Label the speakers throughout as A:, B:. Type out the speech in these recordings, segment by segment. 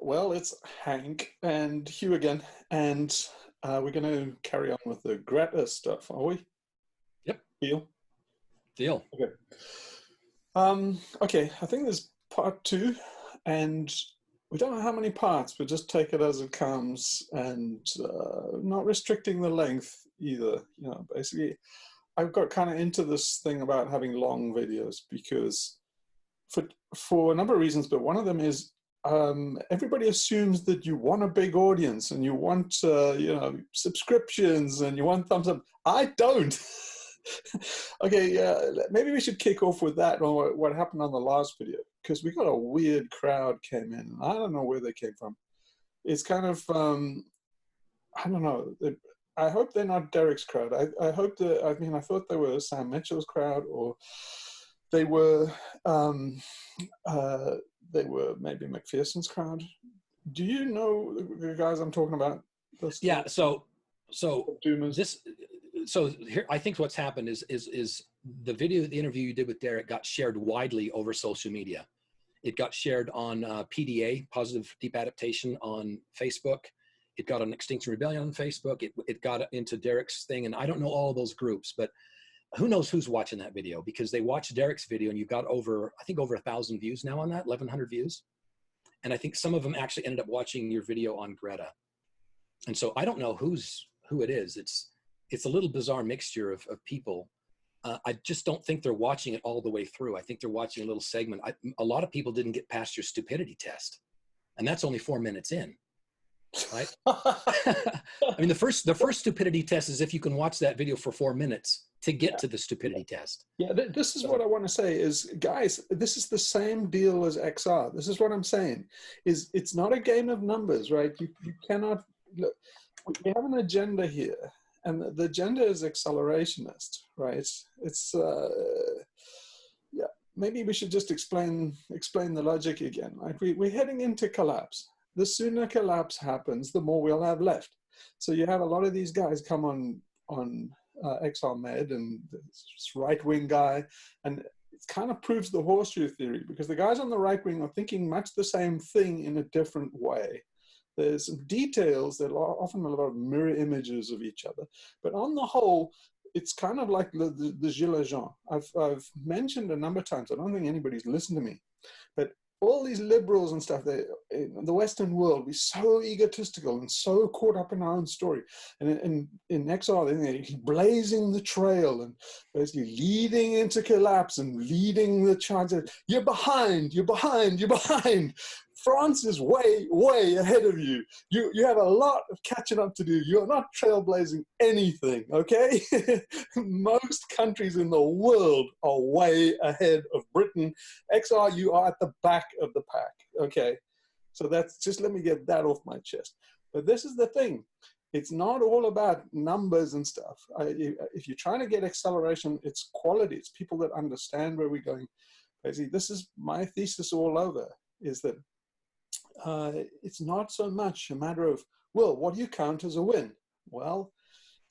A: Well, it's Hank and Hugh again, and we're going to carry on with the Greta stuff, are we?
B: Yep.
A: Deal?
B: Deal.
A: Okay. Okay, I think there's part two, and we don't know how many parts, but just take it as it comes, and not restricting the length either. You know, basically, I've got kind of into this thing about having long videos because for a number of reasons, but one of them is everybody assumes that you want a big audience and you want subscriptions and you want thumbs up. I don't. Okay, maybe we should kick off with that on what happened on the last video, because we got a weird crowd came in. I don't know where they came from. It's kind of I don't know. I hope they're not Derek's crowd. I hope that, I mean, I thought they were Sam Mitchell's crowd, or they were maybe McPherson's crowd. Do you know the guys I'm talking about?
B: Yeah. So here, I think what's happened is the interview you did with Derek got shared widely over social media. It got shared on PDA, Positive Deep Adaptation, on Facebook. It got on Extinction Rebellion on Facebook. It got into Derek's thing, and I don't know all of those groups, but who knows who's watching that video, because they watched Derek's video and you've got over 1,000 views now on that, 1,100 views. And I think some of them actually ended up watching your video on Greta. And so I don't know who it is. It's a little bizarre mixture of people. I just don't think they're watching it all the way through. I think they're watching a little segment. A lot of people didn't get past your stupidity test, and that's only 4 minutes in. Right? I mean, the first stupidity test is if you can watch that video for 4 minutes to get to the stupidity test.
A: Yeah, this is what I want to say is, guys, this is the same deal as XR. This is what I'm saying, is it's not a game of numbers, right? You cannot, look, we have an agenda here, and the agenda is accelerationist, right? It's, yeah, maybe we should just explain the logic again, right? We're heading into collapse. The sooner collapse happens, the more we'll have left. So you have a lot of these guys come on XR Med, and this right-wing guy, and it kind of proves the horseshoe theory, because the guys on the right wing are thinking much the same thing in a different way. There's some details that are often a lot of mirror images of each other, but on the whole, it's kind of like the Gilets jaunes. I've mentioned a number of times, I don't think anybody's listened to me, but all these liberals and stuff, in the Western world, we're so egotistical and so caught up in our own story. And in XR, they're blazing the trail and basically leading into collapse and leading the charge. You're behind, you're behind, you're behind. France is way, way ahead of you. You have a lot of catching up to do. You're not trailblazing anything, okay? Most countries in the world are way ahead of Britain. XR, you are at the back of the pack, okay? So that's, just let me get that off my chest. But this is the thing. It's not all about numbers and stuff. If you're trying to get acceleration, it's quality. It's people that understand where we're going. Basically, this is my thesis all over, is that it's not so much a matter of, well, what do you count as a win? Well,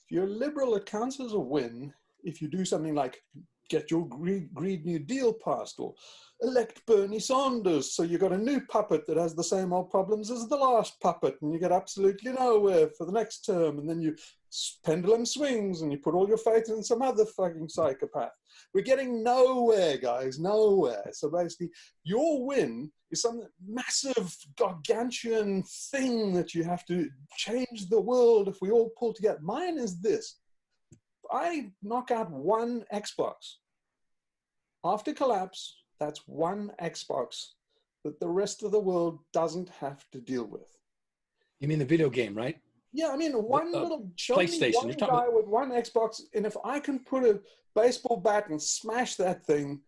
A: if you're a liberal, it counts as a win if you do something like get your Green New Deal passed, or elect Bernie Sanders, so you got a new puppet that has the same old problems as the last puppet, and you get absolutely nowhere for the next term, and then you pendulum swings and you put all your faith in some other fucking psychopath. We're getting nowhere, guys, nowhere. So basically, your win is some massive, gargantuan thing that you have to change the world if we all pull together. Mine is this. I knock out one Xbox. After collapse, that's one Xbox that the rest of the world doesn't have to deal with.
B: You mean the video game, right?
A: Yeah, I mean, one little
B: PlayStation.
A: One guy with one Xbox, and if I can put a baseball bat and smash that thing,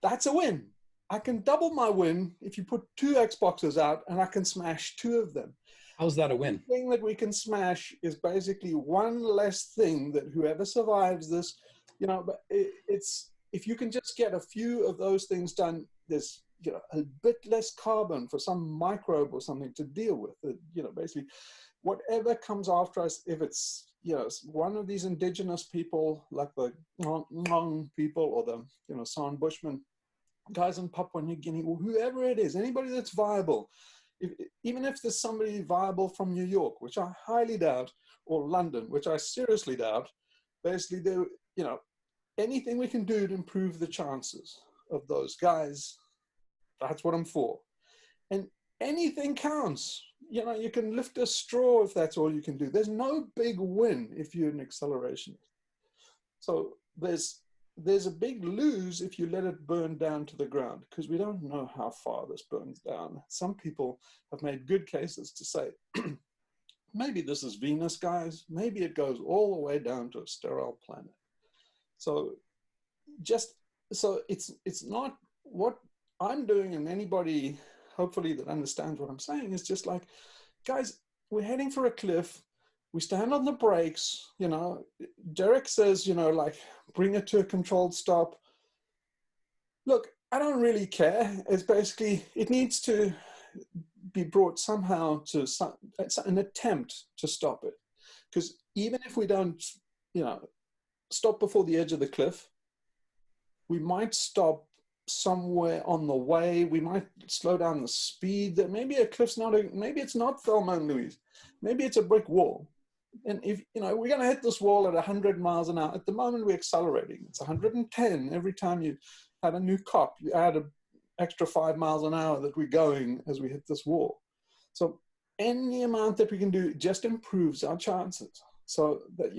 A: that's a win. I can double my win if you put two Xboxes out and I can smash two of them.
B: How's that a win?
A: The thing that we can smash is basically one less thing that whoever survives this, you know, but it's, if you can just get a few of those things done, there's, you know, a bit less carbon for some microbe or something to deal with. You know, basically, whatever comes after us, if it's, you know, one of these indigenous people, like the Hmong people, or the, you know, San Bushmen, guys in Papua New Guinea, or whoever it is, anybody that's viable, even if there's somebody viable from New York, which I highly doubt, or London, which I seriously doubt, basically, anything we can do to improve the chances of those guys, that's what I'm for. And anything counts. You can lift a straw if that's all you can do. There's no big win if you're an accelerationist. So there's a big lose if you let it burn down to the ground, because we don't know how far this burns down. Some people have made good cases to say, maybe this is Venus, guys. Maybe it goes all the way down to a sterile planet. So it's not what I'm doing, and anybody hopefully that understands what I'm saying is just like, guys, we're heading for a cliff. We stand on the brakes. Derek says, like, bring it to a controlled stop. Look, I don't really care. It's basically, it needs to be brought somehow to it's an attempt to stop it. Because even if we don't, stop before the edge of the cliff, we might stop somewhere on the way. We might slow down the speed. Maybe a cliff's maybe it's not Thelma and Louise. Maybe it's a brick wall. And if, we're going to hit this wall at 100 miles an hour. At the moment, we're accelerating. It's 110. Every time you add a new cop, you add an extra 5 miles an hour that we're going as we hit this wall. So any amount that we can do just improves our chances. So that,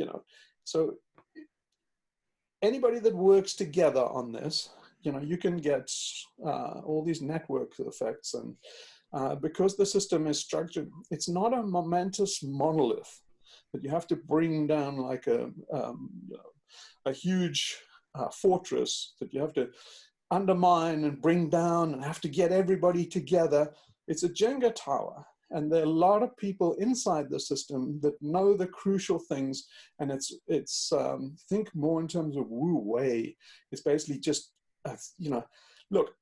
A: so anybody that works together on this, you can get all these network effects. And because the system is structured, it's not a momentous monolith that you have to bring down like a huge fortress that you have to undermine and bring down and have to get everybody together. It's a Jenga tower. And there are a lot of people inside the system that know the crucial things. And it's think more in terms of Wu Wei. It's basically just, look,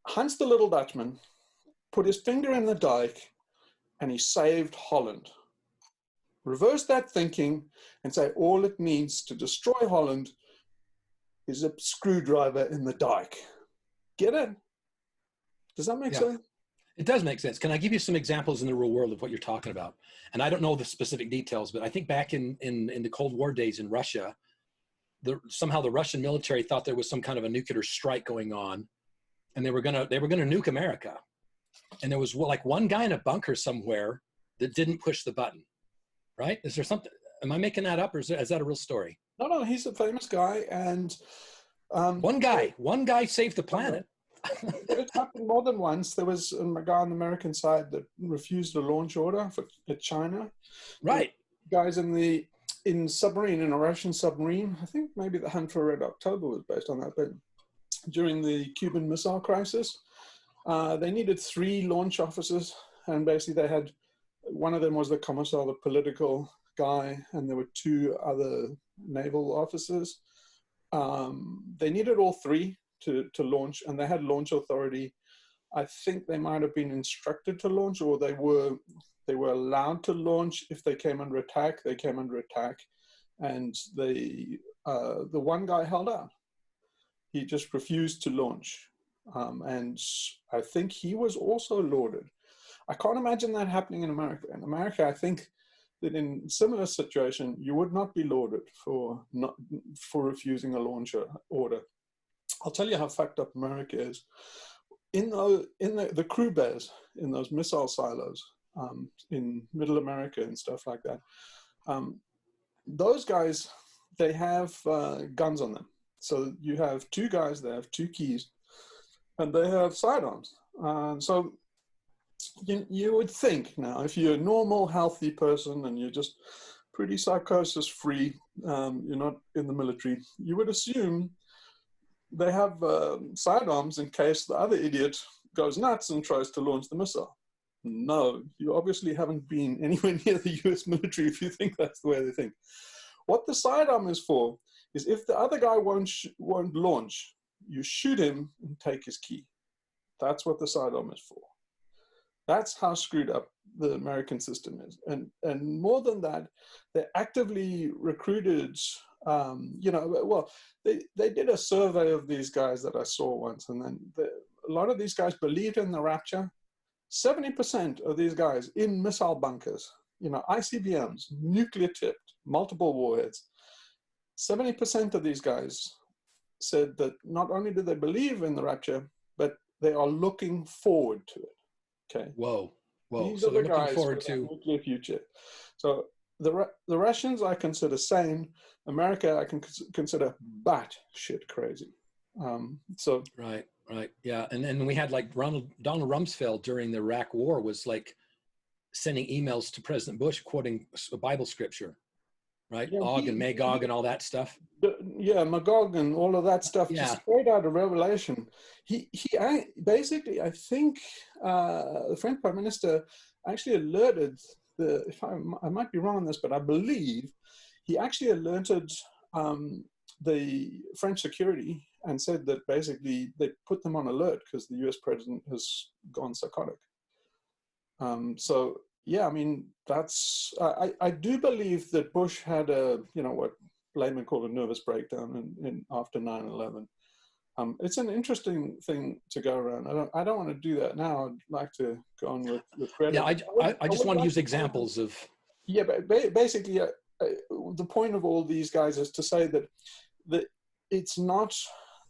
A: Hans the Little Dutchman put his finger in the dike and he saved Holland. Reverse that thinking and say all it needs to destroy Holland is a screwdriver in the dike. Get it? Does that make sense?
B: It does make sense. Can I give you some examples in the real world of what you're talking about? And I don't know the specific details, but I think back in the Cold War days in Russia, somehow the Russian military thought there was some kind of a nuclear strike going on, and they were gonna nuke America. And there was like one guy in a bunker somewhere that didn't push the button. Right? Is there something? Am I making that up, or is that a real story?
A: No, he's a famous guy, and
B: one guy saved the planet.
A: It happened more than once. There was a guy on the American side that refused a launch order for China.
B: Right.
A: Guys in a Russian submarine. I think maybe the Hunt for Red October was based on that. But during the Cuban Missile Crisis, they needed 3 launch officers, and basically they had. One of them was the commissar, the political guy, and there were 2 other naval officers. They needed all 3 to launch, and they had launch authority. I think they might have been instructed to launch, or they were allowed to launch if they came under attack. They came under attack, and the one guy held out. He just refused to launch, and I think he was also lauded. I can't imagine that happening in America. In America, I think that in similar situation, you would not be lauded for refusing a launch order. I'll tell you how fucked up America is. In the crew bays, in those missile silos, in Middle America and stuff like that, those guys, they have guns on them. So you have 2 guys, they have 2 keys, and they have sidearms. So you would think now, if you're a normal, healthy person and you're just pretty psychosis free, you're not in the military, you would assume they have sidearms in case the other idiot goes nuts and tries to launch the missile. No, you obviously haven't been anywhere near the US military if you think that's the way they think. What the sidearm is for is if the other guy won't launch, you shoot him and take his key. That's what the sidearm is for. That's how screwed up the American system is. And more than that, they actively recruited, they did a survey of these guys that I saw once, and then a lot of these guys believed in the rapture. 70% of these guys in missile bunkers, you know, ICBMs, nuclear tipped, multiple warheads, 70% of these guys said that not only do they believe in the rapture, but they are looking forward to it. Okay.
B: Whoa.
A: These
B: So
A: are
B: they're
A: the
B: looking
A: guys
B: forward
A: with
B: to
A: a nuclear future. So the Russians I consider sane. America I can consider batshit crazy. So
B: right. Yeah. And then we had like Donald Rumsfeld during the Iraq War was like sending emails to President Bush quoting a Bible scripture, right?
A: yeah,
B: Og and Magog and all that stuff.
A: Yeah, Magog and all of that stuff, just straight out of Revelation. Basically, I think the French Prime Minister actually alerted I might be wrong on this, but I believe he actually alerted the French security and said that basically they put them on alert because the US president has gone psychotic. So yeah, I mean, that's, I do believe that Bush had a, you know, what laymen call a nervous breakdown after 9/11. It's an interesting thing to go around. I don't want to do that now. I'd like to go on with Greta.
B: Yeah, I just want to use examples of.
A: Yeah, but basically, the point of all these guys is to say that it's not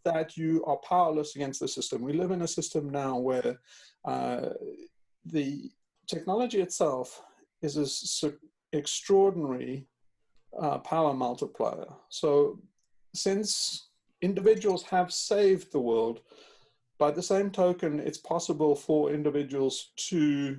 A: that you are powerless against the system. We live in a system now where the technology itself is an extraordinary power multiplier. So since individuals have saved the world, by the same token, it's possible for individuals to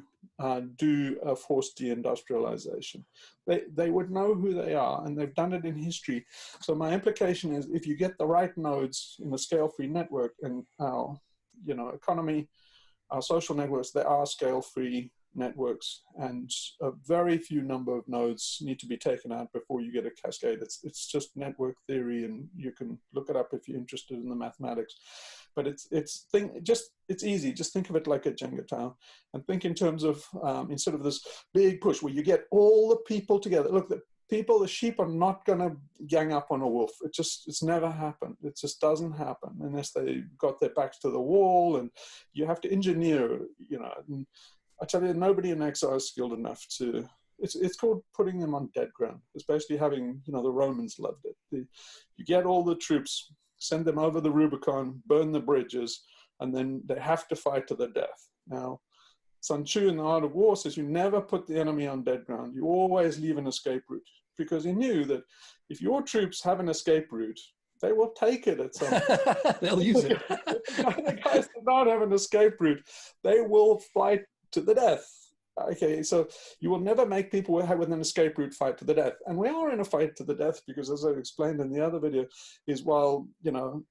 A: do a forced deindustrialization. They would know who they are, and they've done it in history. So my implication is, if you get the right nodes in a scale-free network, and our, you know, economy, our social networks, they are scale-free networks, and a very few number of nodes need to be taken out before you get a cascade. It's just network theory, and you can look it up if you're interested in the mathematics. But it's easy. Just think of it like a Jenga tower, and think in terms of instead of this big push where you get all the people together. Look, the sheep are not going to gang up on a wolf. It's never happened. It just doesn't happen unless they got their backs to the wall, and you have to engineer, you know. And I tell you, nobody in exile is skilled enough to. It's called putting them on dead ground. It's basically having, you know, the Romans loved it. You get all the troops, send them over the Rubicon, burn the bridges, and then they have to fight to the death. Now, Sun Tzu in The Art of War says you never put the enemy on dead ground. You always leave an escape route, because he knew that if your troops have an escape route, they will take it at some point.
B: They'll use it.
A: The guys do not have an escape route. They will fight to the death. Okay, so you will never make people with an escape route fight to the death. And we are in a fight to the death because, as I explained in the other video, is while, you know,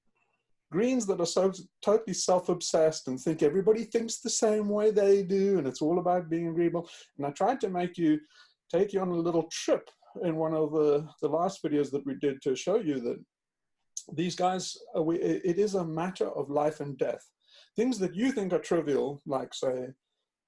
A: Greens that are so totally self-obsessed and think everybody thinks the same way they do, and it's all about being agreeable. And I tried to take you on a little trip in one of the last videos that we did to show you that these guys, it is a matter of life and death. Things that you think are trivial, like say,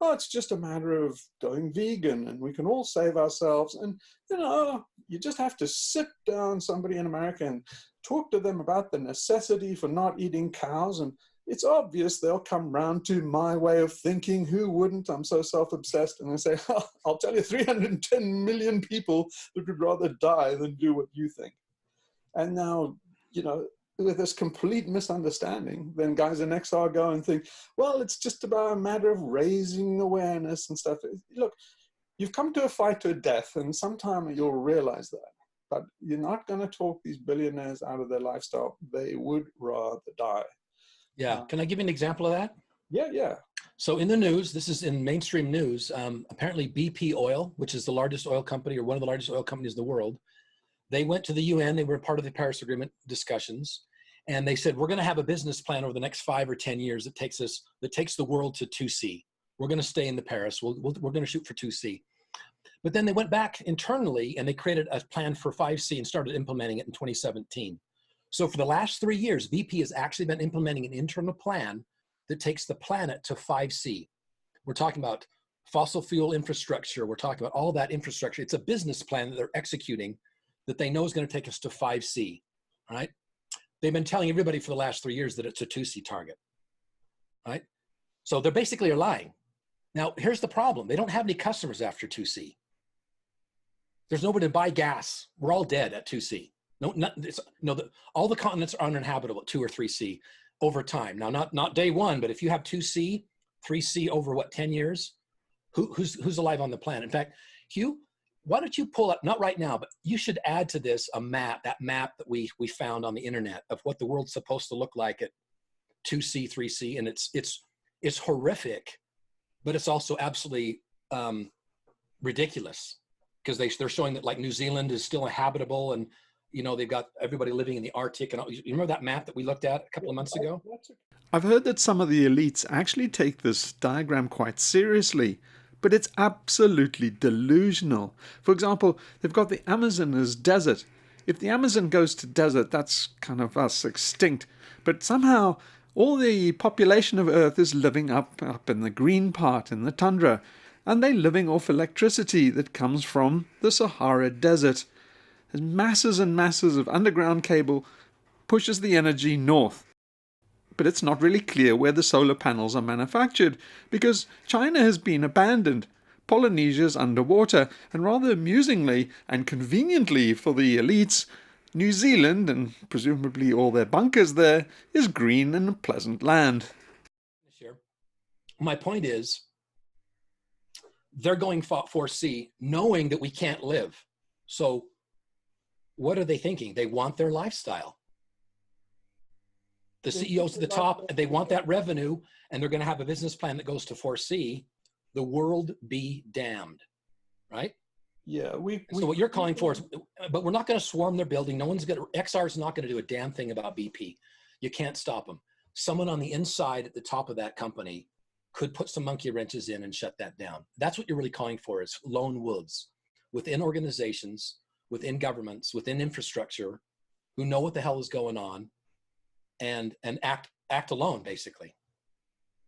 A: oh, it's just a matter of going vegan and we can all save ourselves. And, you know, you just have to sit down somebody in America and talk to them about the necessity for not eating cows. And it's obvious they'll come round to my way of thinking. Who wouldn't? I'm so self-obsessed. And I say, oh, I'll tell you 310 million people that would rather die than do what you think. And now, you know, with this complete misunderstanding, then guys in exile go and think, well, it's just about a matter of raising awareness and stuff. Look, you've come to a fight to a death, and sometime you'll realize that. But you're not going to talk these billionaires out of their lifestyle. They would rather die.
B: Yeah. Can I give you an example of that?
A: Yeah.
B: So in the news, this is in mainstream news, apparently BP Oil, which is the largest oil company, or one of the largest oil companies in the world, they went to the UN. They were part of the Paris Agreement discussions, and they said, we're going to have a business plan over the next 5 or 10 years that takes the world to 2C. We're going to stay in the Paris. We're going to shoot for 2C. But then they went back internally and they created a plan for 5C and started implementing it in 2017. So for the last 3 years, BP has actually been implementing an internal plan that takes the planet to 5C. We're talking about fossil fuel infrastructure. We're talking about all that infrastructure. It's a business plan that they're executing that they know is going to take us to 5C, right? They've been telling everybody for the last 3 years that it's a 2C target, right? So they basically are lying. Now, here's the problem. They don't have any customers after 2C. There's nobody to buy gas. We're all dead at 2C. All the continents are uninhabitable at 2 or 3C over time. Now, not day one, but if you have 2C, 3C over 10 years, who's alive on the planet? In fact, Hugh, why don't you pull up, not right now, but you should add to this a map, that map that we found on the internet of what the world's supposed to look like at 2C, 3C, and it's horrific, but it's also absolutely ridiculous, because they're showing that like New Zealand is still habitable, and they've got everybody living in the Arctic. And you remember that map that we looked at a couple of months ago?
C: I've heard that some of the elites actually take this diagram quite seriously, but it's absolutely delusional. For example, they've got the Amazon as desert. If the Amazon goes to desert, that's kind of us extinct. But somehow all the population of Earth is living up in the green part, in the tundra, and they're living off electricity that comes from the Sahara Desert. There's masses and masses of underground cable pushes the energy north. But it's not really clear where the solar panels are manufactured, because China has been abandoned. Polynesia's underwater, and rather amusingly and conveniently for the elites, New Zealand, and presumably all their bunkers there, is green and a pleasant land.
B: Sure. My point is, they're going 4C knowing that we can't live. So what are they thinking? They want their lifestyle. The CEOs at the top, they want that revenue, and they're going to have a business plan that goes to 4C. The world be damned, right?
A: Yeah.
B: So what you're calling for is, but we're not going to swarm their building. XR is not going to do a damn thing about BP. You can't stop them. Someone on the inside at the top of that company could put some monkey wrenches in and shut that down. That's what you're really calling for, is lone wolves within organizations, within governments, within infrastructure, who know what the hell is going on, and act alone, basically.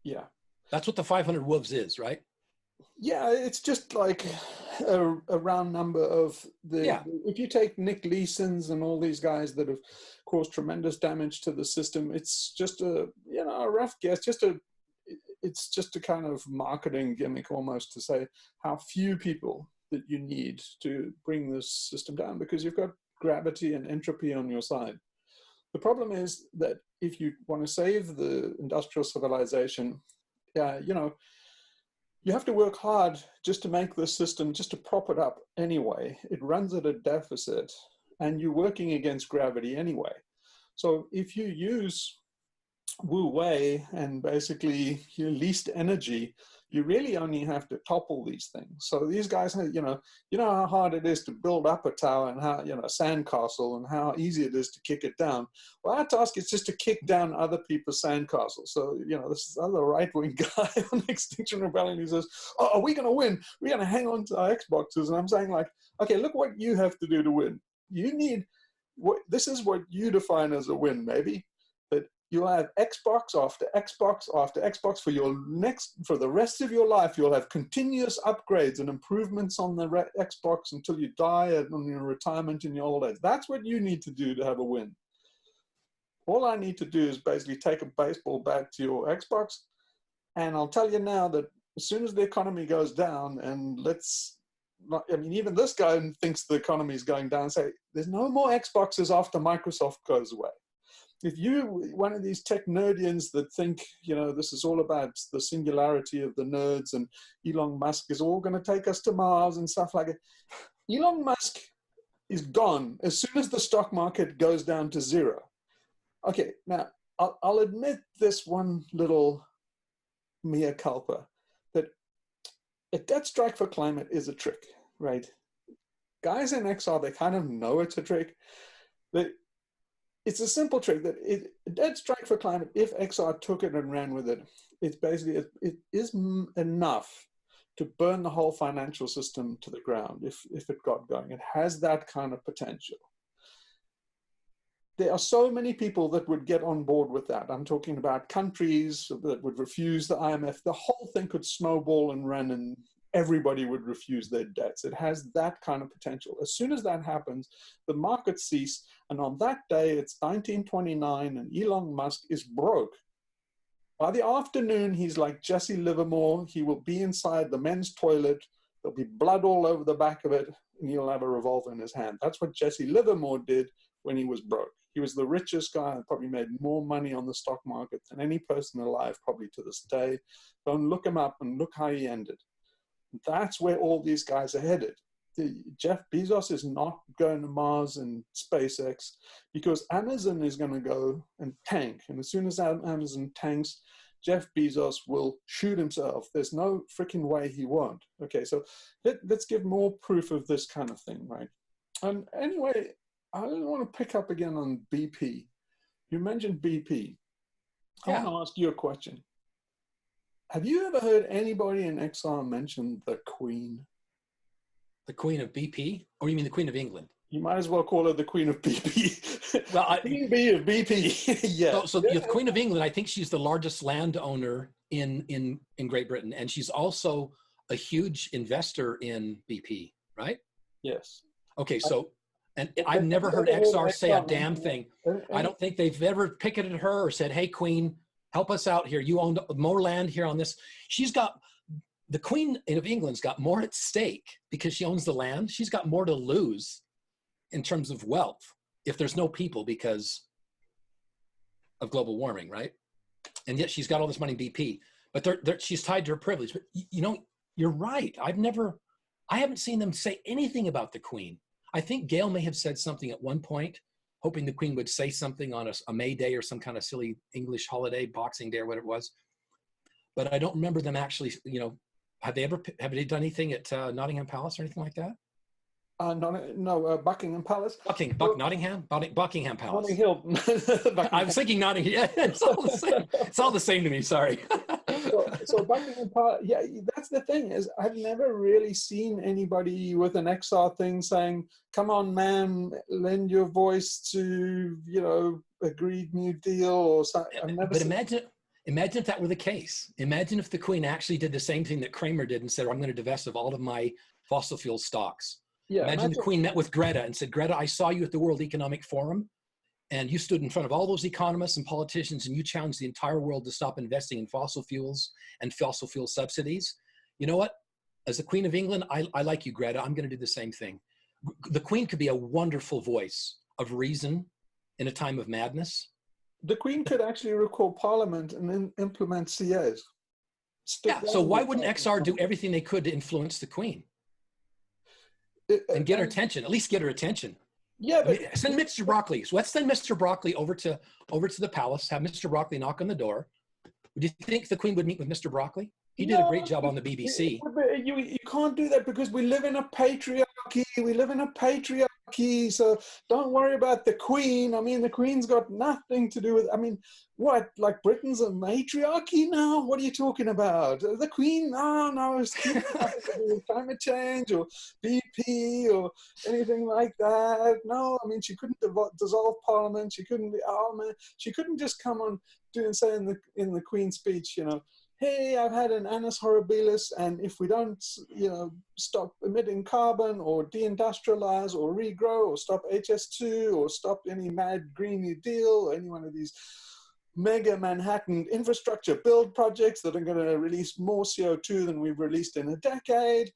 A: Yeah.
B: That's what the 500 wolves is, right?
A: Yeah, it's just like a round number of if you take Nick Leeson's and all these guys that have caused tremendous damage to the system, it's just a rough guess, it's just a kind of marketing gimmick almost, to say how few people that you need to bring this system down, because you've got gravity and entropy on your side. The problem is that if you want to save the industrial civilization, you have to work hard just to make this system, just to prop it up anyway. It runs at a deficit, and you're working against gravity anyway. So if you use Wu Wei and basically your least energy, you really only have to topple these things. So these guys, you know how hard it is to build up a tower, and how, a sandcastle, and how easy it is to kick it down. Well, our task is just to kick down other people's sandcastles. So, this other right-wing guy on Extinction Rebellion, he says, "Oh, are we going to win? We're going to hang on to our Xboxes." And I'm saying, like, okay, look what you have to do to win. This is what you define as a win, maybe. You'll have Xbox after Xbox after Xbox for the rest of your life. You'll have continuous upgrades and improvements on the Xbox until you die on your retirement in your old age. That's what you need to do to have a win. All I need to do is basically take a baseball bat to your Xbox, and I'll tell you now that as soon as the economy goes down, and even this guy thinks the economy is going down, say there's no more Xboxes after Microsoft goes away. If one of these tech nerdians that think, this is all about the singularity of the nerds, and Elon Musk is all going to take us to Mars and stuff like it. Elon Musk is gone as soon as the stock market goes down to zero. Okay, now I'll admit this one little mea culpa, that a debt strike for climate is a trick, right? Guys in XR, they kind of know it's a trick. It's a simple trick that a dead strike for climate, if XR took it and ran with it, it's basically, it is enough to burn the whole financial system to the ground if it got going. It has that kind of potential. There are so many people that would get on board with that. I'm talking about countries that would refuse the IMF. The whole thing could snowball and run, and everybody would refuse their debts. It has that kind of potential. As soon as that happens, the markets cease, and on that day, it's 1929, and Elon Musk is broke. By the afternoon, he's like Jesse Livermore. He will be inside the men's toilet. There'll be blood all over the back of it, and he'll have a revolver in his hand. That's what Jesse Livermore did when he was broke. He was the richest guy and probably made more money on the stock market than any person alive, probably to this day. Go and look him up and look how he ended. That's where all these guys are headed. Jeff Bezos is not going to Mars and SpaceX because Amazon is going to go and tank. And as soon as Amazon tanks, Jeff Bezos will shoot himself. There's no freaking way he won't. Okay, so let's give more proof of this kind of thing, right? And anyway, I want to pick up again on BP. You mentioned BP.
B: Yeah.
A: I want to ask you a question. Have you ever heard anybody in XR mention the Queen?
B: The Queen of BP? Or you mean the Queen of England?
A: You might as well call her the Queen of BP.
B: Well,
A: Queen Bee of BP. Yeah.
B: So the Queen of England, I think she's the largest landowner in Great Britain, and she's also a huge investor in BP, right?
A: Yes.
B: Okay, so, and I've never heard XR say a damn thing. I don't think they've ever picketed her or said, hey, Queen, help us out here. You own more land here on this. The Queen of England's got more at stake because she owns the land. She's got more to lose in terms of wealth if there's no people because of global warming, right? And yet she's got all this money in BP, but she's tied to her privilege. But you know, you're right. I haven't seen them say anything about the Queen. I think Gail may have said something at one point, hoping the Queen would say something on a May Day or some kind of silly English holiday, Boxing Day or whatever it was. But I don't remember them actually, you know, have they done anything at Nottingham Palace or anything like that?
A: No, Buckingham Palace.
B: Buckingham Palace.
A: Notting Hill.
B: I was thinking Nottingham. Yeah, it's all the same. It's all the same to me. Sorry.
A: so Buckingham Palace. Yeah, that's the thing is I've never really seen anybody with an XR thing saying, "Come on, ma'am, lend your voice to agreed New Deal" or something. I've never.
B: But imagine if that were the case. Imagine if the Queen actually did the same thing that Kramer did and said, "I'm going to divest of all of my fossil fuel stocks." Yeah, imagine the Queen met with Greta and said, Greta, I saw you at the World Economic Forum and you stood in front of all those economists and politicians and you challenged the entire world to stop investing in fossil fuels and fossil fuel subsidies. You know what? As the Queen of England, I like you, Greta. I'm going to do the same thing. The Queen could be a wonderful voice of reason in a time of madness.
A: The Queen could actually recall Parliament and then implement CAs.
B: Yeah, so why wouldn't XR do everything they could to influence the Queen? And get her attention, at least get her attention.
A: Yeah, but
B: send Mr. Broccoli. So let's send Mr. Broccoli over to the palace, have Mr. Broccoli knock on the door. Do you think the Queen would meet with Mr. Broccoli? He did a great job on the BBC.
A: You can't do that because we live in a patriarchy. So don't worry about the Queen. I mean, the Queen's got nothing to do with, what, like Britain's a matriarchy now? What are you talking about? The Queen? No, it's nothing to do with climate change or BP or anything like that. No, she couldn't dissolve Parliament. She couldn't she couldn't just come on say in the Queen's speech, hey, I've had an annus horribilis, and if we don't, stop emitting carbon or deindustrialize or regrow or stop HS2 or stop any mad Green New Deal or any one of these mega Manhattan infrastructure build projects that are going to release more CO2 than we've released in a decade,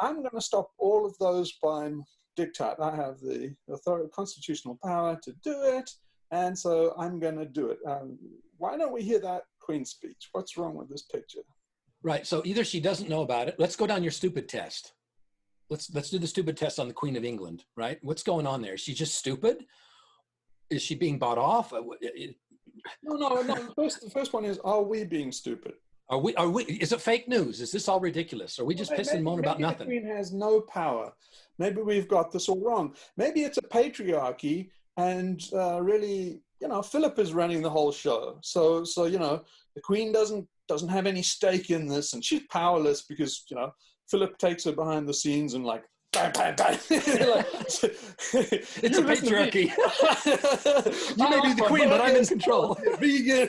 A: I'm going to stop all of those by diktat. I have the constitutional power to do it, and so I'm going to do it. Why don't we hear that Queen's speech? What's wrong with this picture?
B: Right. So either she doesn't know about it. Let's go down your stupid test. Let's do the stupid test on the Queen of England. Right. What's going on there? Is she just stupid? Is she being bought off?
A: No. The first one is: are we being stupid?
B: Are we? Is it fake news? Is this all ridiculous? Are we just pissing and moaning about nothing?
A: The Queen has no power. Maybe we've got this all wrong. Maybe it's a patriarchy, and really, Philip is running the whole show. So the Queen doesn't have any stake in this, and she's powerless because Philip takes her behind the scenes and like bang, bang, bang.
B: It's a patriarchy. You may be the Queen, but I'm in control.
A: Vegan.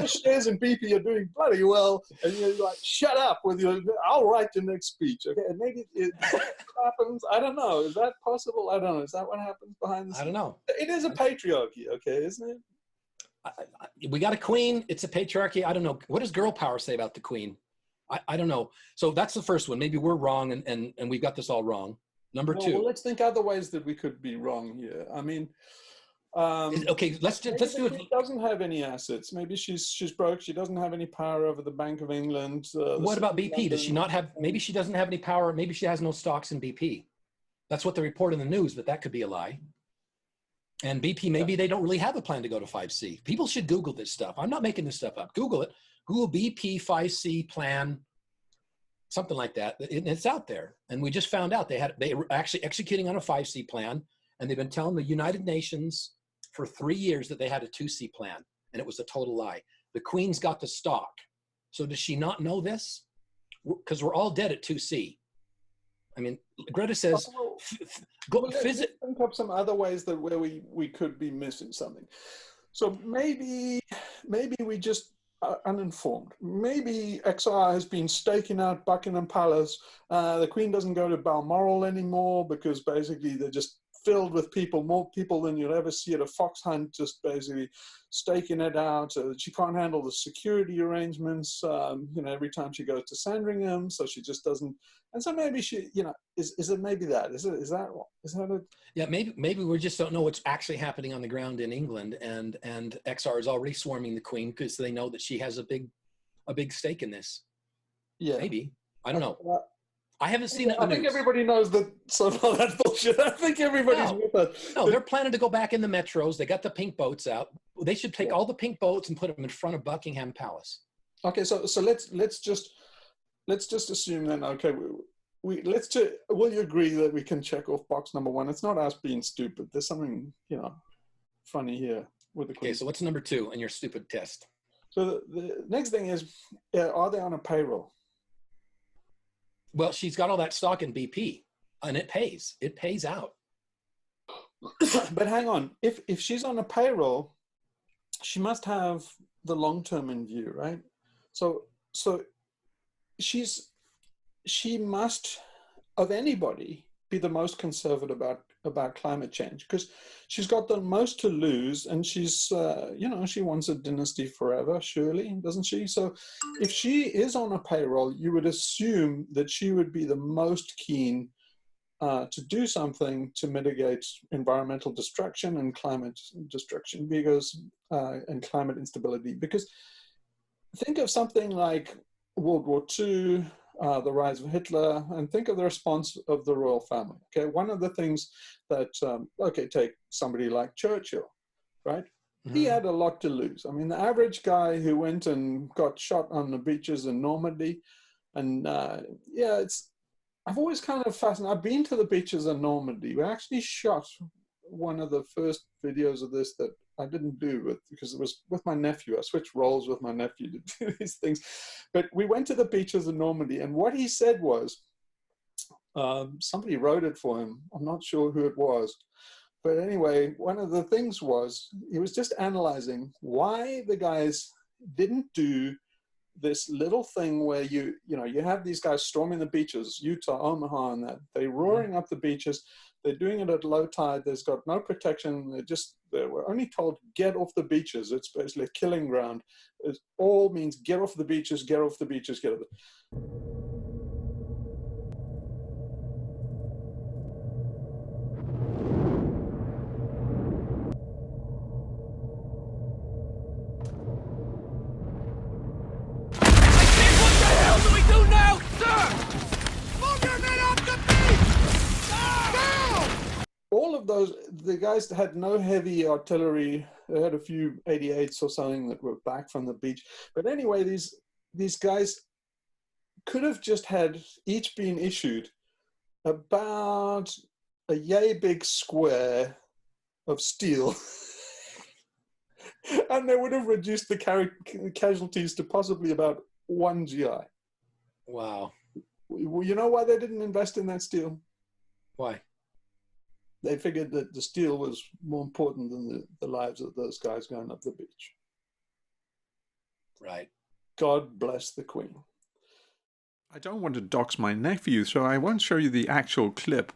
A: Shares in BP are doing bloody well, and you're like, shut up with your. I'll write your next speech. Okay, and maybe it happens. I don't know. Is that possible? I don't know. Is that what happens behind the scenes?
B: I don't know.
A: It is a patriarchy. Okay, isn't it?
B: we got a queen. It's a patriarchy. I don't know. What does girl power say about the queen? I don't know. So that's the first one. Maybe we're wrong and we've got this all wrong. Number two.
A: Well, let's think other ways that we could be wrong here. I mean,
B: okay, let's do it.
A: She doesn't have any assets. Maybe she's broke. She doesn't have any power over the Bank of England.
B: What about BP? Does she not have? Maybe she doesn't have any power. Maybe she has no stocks in BP. That's what they report in the news, but that could be a lie. And BP, maybe they don't really have a plan to go to 5C. People should Google this stuff. I'm not making this stuff up. Google it. Google BP 5C plan, something like that. It's out there. And we just found out they were actually executing on a 5C plan, and they've been telling the United Nations for 3 years that they had a 2C plan, and it was a total lie. The Queen's got the stock. So does she not know this? Because we're all dead at 2C. I mean, Greta says,
A: think up some other ways that where we could be missing something. So maybe we just are uninformed. Maybe XR has been staking out Buckingham Palace. The Queen doesn't go to Balmoral anymore because basically they're just filled with people, more people than you'll ever see at a fox hunt, just basically staking it out. She can't handle the security arrangements, every time she goes to Sandringham, so she just doesn't. And so maybe she, is it maybe that? Is that it?
B: Yeah, maybe we just don't know what's actually happening on the ground in England, and XR is already swarming the Queen because they know that she has a big stake in this.
A: Yeah.
B: Maybe. I don't know. I haven't seen it.
A: I think everybody knows that some of that bullshit. I think everybody's with us.
B: No, they're planning to go back in the metros. They got the pink boats out. They should take all the pink boats and put them in front of Buckingham Palace.
A: Okay, so let's just assume then. Okay, will you agree that we can check off box number 1? It's not us being stupid. There's something funny here with the Queen.
B: Okay, so what's number 2 in your stupid test?
A: So the next thing is, are they on a payroll?
B: Well, she's got all that stock in BP, and it pays. It pays out.
A: But hang on, if she's on a payroll, she must have the long term in view, right? So she must, of anybody, be the most conservative about climate change because she's got the most to lose, and she's she wants a dynasty forever, surely, doesn't she? So if she is on a payroll, you would assume that she would be the most keen to do something to mitigate environmental destruction and climate destruction and climate instability. Because think of something like World War II, the rise of Hitler, and think of the response of the royal family. Okay, one of the things that, take somebody like Churchill, right? Mm-hmm. He had a lot to lose. I mean, the average guy who went and got shot on the beaches in Normandy, and I've always kind of fascinated. I've been to the beaches in Normandy. We actually shot one of the first videos of this that I didn't do because it was with my nephew. I switched roles with my nephew to do these things. But we went to the beaches in Normandy, and what he said was, somebody wrote it for him. I'm not sure who it was. But anyway, one of the things was, he was just analyzing why the guys didn't do this little thing where you have these guys storming the beaches, Utah, Omaha, and that. They're roaring up the beaches. They're doing it at low tide. There's got no protection. They were only told, get off the beaches. It's basically a killing ground. It all means get off the beaches, get off the beaches, get off the... All of those, the guys had no heavy artillery. They had a few 88s or something that were back from the beach. But anyway, these guys could have just had each been issued about a yay big square of steel. And they would have reduced the casualties to possibly about 1 GI.
B: Wow.
A: You know why they didn't invest in that steel?
B: Why?
A: They figured that the steel was more important than the lives of those guys going up the beach.
B: Right.
A: God bless the Queen.
C: I don't want to dox my nephew, so I won't show you the actual clip.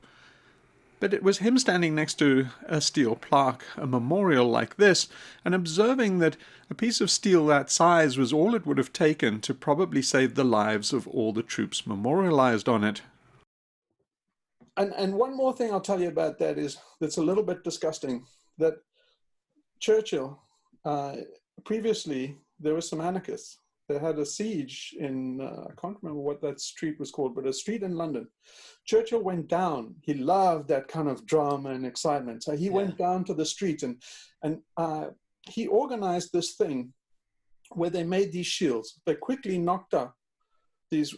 C: But it was him standing next to a steel plaque, a memorial like this, and observing that a piece of steel that size was all it would have taken to probably save the lives of all the troops memorialized on it.
A: And one more thing I'll tell you about that is, that's a little bit disgusting, that Churchill, previously, there were some anarchists. They had a siege in, I can't remember what that street was called, but a street in London. Churchill went down. He loved that kind of drama and excitement. So he went down to the street and he organized this thing where they made these shields. They quickly knocked up these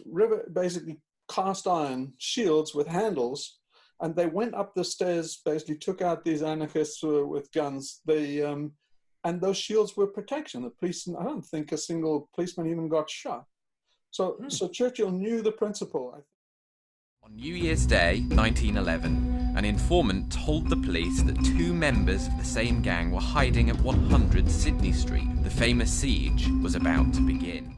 A: basically cast iron shields with handles, and they went up the stairs, basically took out these anarchists with guns. And those shields were protection. The police, I don't think a single policeman even got shot. So Churchill knew the principle.
D: On New Year's Day, 1911, an informant told the police that two members of the same gang were hiding at 100 Sidney Street. The famous siege was about to begin.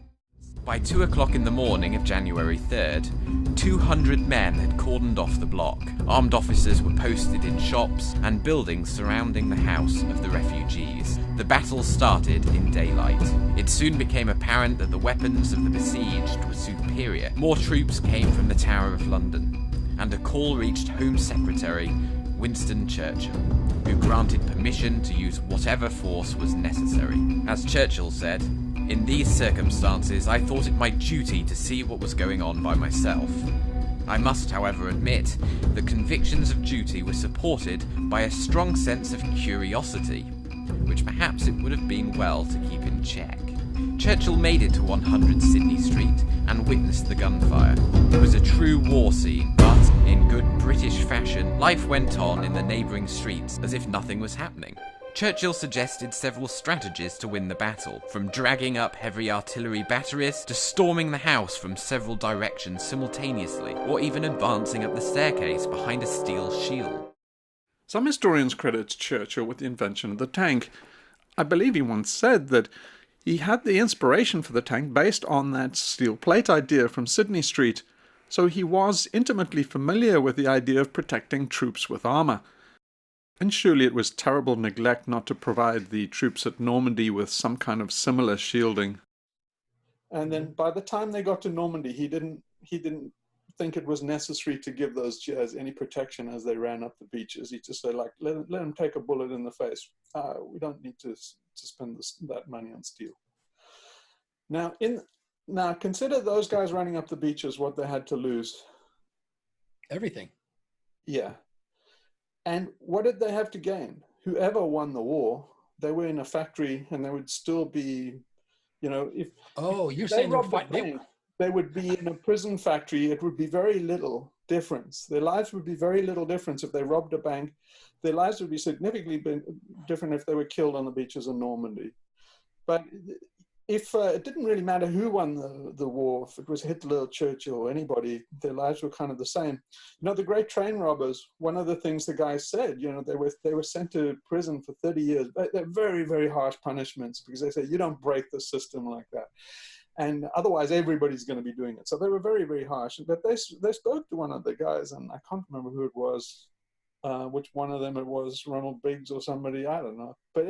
D: By 2 o'clock in the morning of January 3rd, 200 men had cordoned off the block. Armed officers were posted in shops and buildings surrounding the house of the refugees. The battle started in daylight. It soon became apparent that the weapons of the besieged were superior. More troops came from the Tower of London, and a call reached Home Secretary Winston Churchill, who granted permission to use whatever force was necessary. As Churchill said, "In these circumstances, I thought it my duty to see what was going on by myself. I must, however, admit that convictions of duty were supported by a strong sense of curiosity, which perhaps it would have been well to keep in check." Churchill made it to 100 Sidney Street and witnessed the gunfire. It was a true war scene, but in good British fashion, life went on in the neighbouring streets as if nothing was happening. Churchill suggested several strategies to win the battle, from dragging up heavy artillery batteries to storming the house from several directions simultaneously, or even advancing up the staircase behind a steel shield.
C: Some historians credit Churchill with the invention of the tank. I believe he once said that he had the inspiration for the tank based on that steel plate idea from Sidney Street, so he was intimately familiar with the idea of protecting troops with armour. And surely it was terrible neglect not to provide the troops at Normandy with some kind of similar shielding.
A: And then by the time they got to Normandy, he didn't think it was necessary to give those Jers any protection as they ran up the beaches. He just said, like, let them take a bullet in the face. We don't need to spend that money on steel. Now consider those guys running up the beaches, what they had to lose.
B: Everything.
A: Yeah. And what did they have to gain? Whoever won the war, they were in a factory, and they would still be, if
B: you're saying
A: they would be in a prison factory. It would be very little difference. Their lives would be very little difference if they robbed a bank. Their lives would be significantly different if they were killed on the beaches of Normandy. But if it didn't really matter who won the war, if it was Hitler, Churchill, or anybody, their lives were kind of the same. The great train robbers, one of the things the guys said, they were sent to prison for 30 years. But they're very, very harsh punishments, because they say, you don't break the system like that. And otherwise, everybody's going to be doing it. So they were very, very harsh. But they spoke to one of the guys, and I can't remember who it was, which one of them it was, Ronald Biggs or somebody, I don't know. But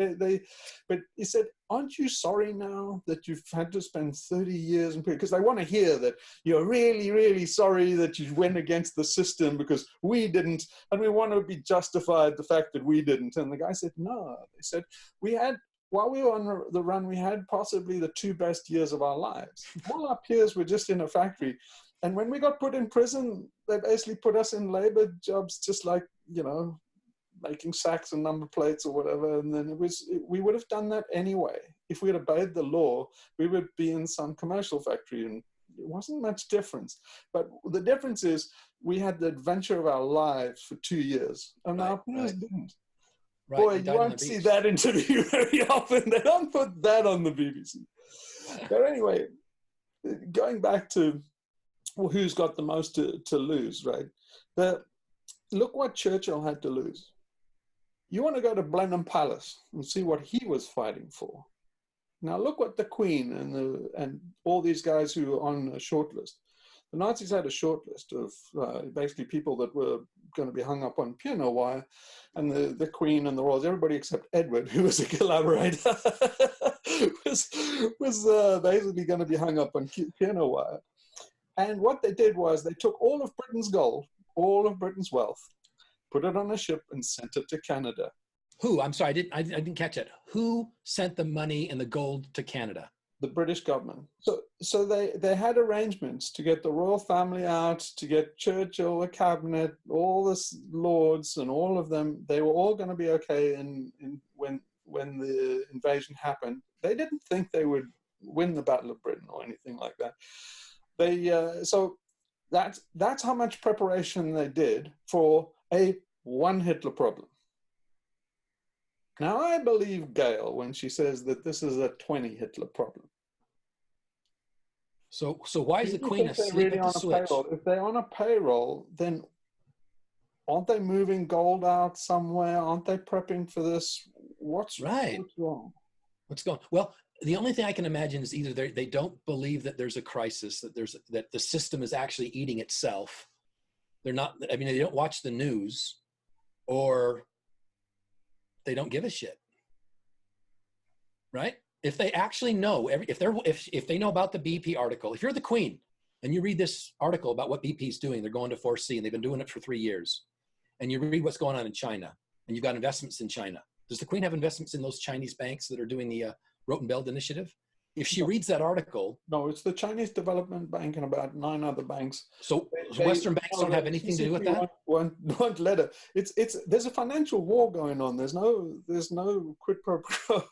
A: he said, aren't you sorry now that you've had to spend 30 years in prison? Because they want to hear that you're really, really sorry that you went against the system because we didn't, and we want to be justified the fact that we didn't. And the guy said, no. They said, while we were on the run, we had possibly the 2 best years of our lives. All our peers were just in a factory. And when we got put in prison, they basically put us in labor jobs, just like, making sacks and number plates or whatever. And then we would have done that anyway. If we had obeyed the law, we would be in some commercial factory, and it wasn't much difference. But the difference is we had the adventure of our lives for 2 years, and our peers didn't. Right. Boy, you won't see that interview very often. They don't put that on the BBC. But anyway, going back to who's got the most to lose, right? Look what Churchill had to lose. You want to go to Blenheim Palace and see what he was fighting for. Now look what the Queen and all these guys who are on a short list. The Nazis had a short list of basically people that were going to be hung up on piano wire, and the Queen and the Royals, everybody except Edward, who was a collaborator, was basically going to be hung up on piano wire. And what they did was they took all of Britain's gold, all of Britain's wealth, put it on a ship and sent it to Canada.
B: Who? I'm sorry, I didn't catch it. Who sent the money and the gold to Canada?
A: The British government. So they had arrangements to get the royal family out, to get Churchill, the cabinet, all the lords and all of them. They were all going to be okay when the invasion happened. They didn't think they would win the Battle of Britain or anything like that. So that's how much preparation they did for a one Hitler problem. Now, I believe Gail when she says that this is a 20 Hitler problem.
B: So why is the Queen asleep at the switch?
A: If they're on a payroll, then aren't they moving gold out somewhere? Aren't they prepping for this? What's wrong? What's going on?
B: Well, the only thing I can imagine is either they don't believe that there's a crisis, that the system is actually eating itself. They're not, I mean, they don't watch the news, or they don't give a shit, right? If they actually know, if they know about the BP article, if you're the Queen and you read this article about what BP is doing, they're going to 4C and they've been doing it for 3 years, and you read what's going on in China, and you've got investments in China. Does the Queen have investments in those Chinese banks that are doing the Rotenbelt initiative? If she reads that article...
A: No, it's the Chinese Development Bank and about 9 other banks.
B: So Western banks don't have anything to do with that?
A: Won't let it. There's a financial war going on. There's no quid pro quo.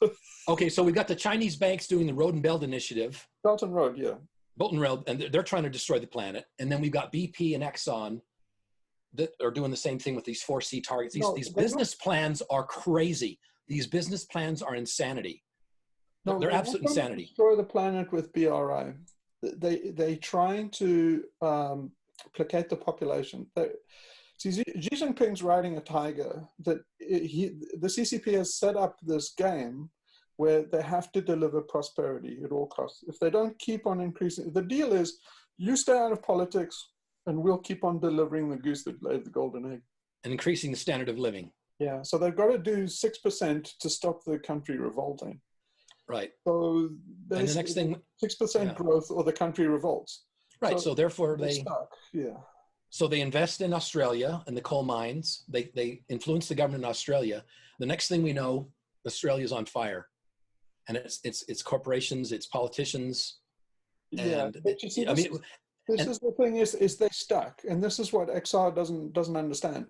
B: Okay, so we've got the Chinese banks doing the Road and Belt initiative.
A: Belt and Road, yeah.
B: Belt and Road, and they're trying to destroy the planet. And then we've got BP and Exxon that are doing the same thing with these 4C targets. These business plans are crazy. These business plans are insanity. No, they're absolute insanity.
A: Destroy the planet with BRI. They trying to placate the population. See, Xi Jinping's riding a tiger. That the CCP has set up this game where they have to deliver prosperity at all costs. If they don't keep on increasing, the deal is you stay out of politics, and we'll keep on delivering the goose that laid the golden egg.
B: And increasing the standard of living.
A: Yeah, so they've got to do 6% to stop the country revolting.
B: Right.
A: So
B: and the next thing,
A: 6% growth or the country revolts.
B: Right. So therefore they
A: stuck. Yeah.
B: So they invest in Australia and the coal mines. They influence the government in Australia. The next thing we know, Australia's on fire, and it's corporations, it's politicians. And
A: yeah, but you see, this is the thing is they stuck, and this is what XR doesn't understand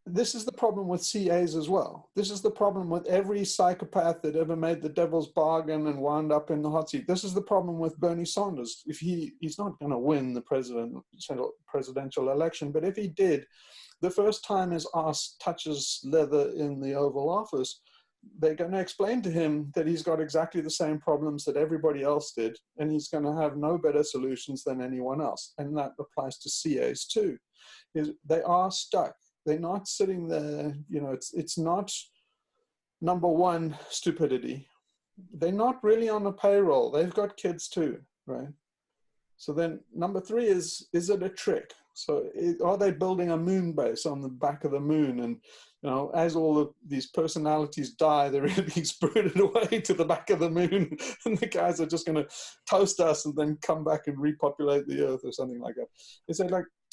A: this is the problem with CAs as well. This is the problem with every psychopath that ever made the devil's bargain and wound up in the hot seat. This is the problem with Bernie Sanders. If he's not going to win the presidential election, but if he did, the first time his ass touches leather in the Oval Office, they're going to explain to him that he's got exactly the same problems that everybody else did, and he's going to have no better solutions than anyone else. And that applies to CAs too. They are stuck. They're not sitting there, it's not number one, stupidity. They're not really on the payroll. They've got kids too, right? So then number 3 is it a trick? So are they building a moon base on the back of the moon? And, as all of these personalities die, they're really being spirited away to the back of the moon. And the guys are just going to toast us and then come back and repopulate the earth or something like that. They say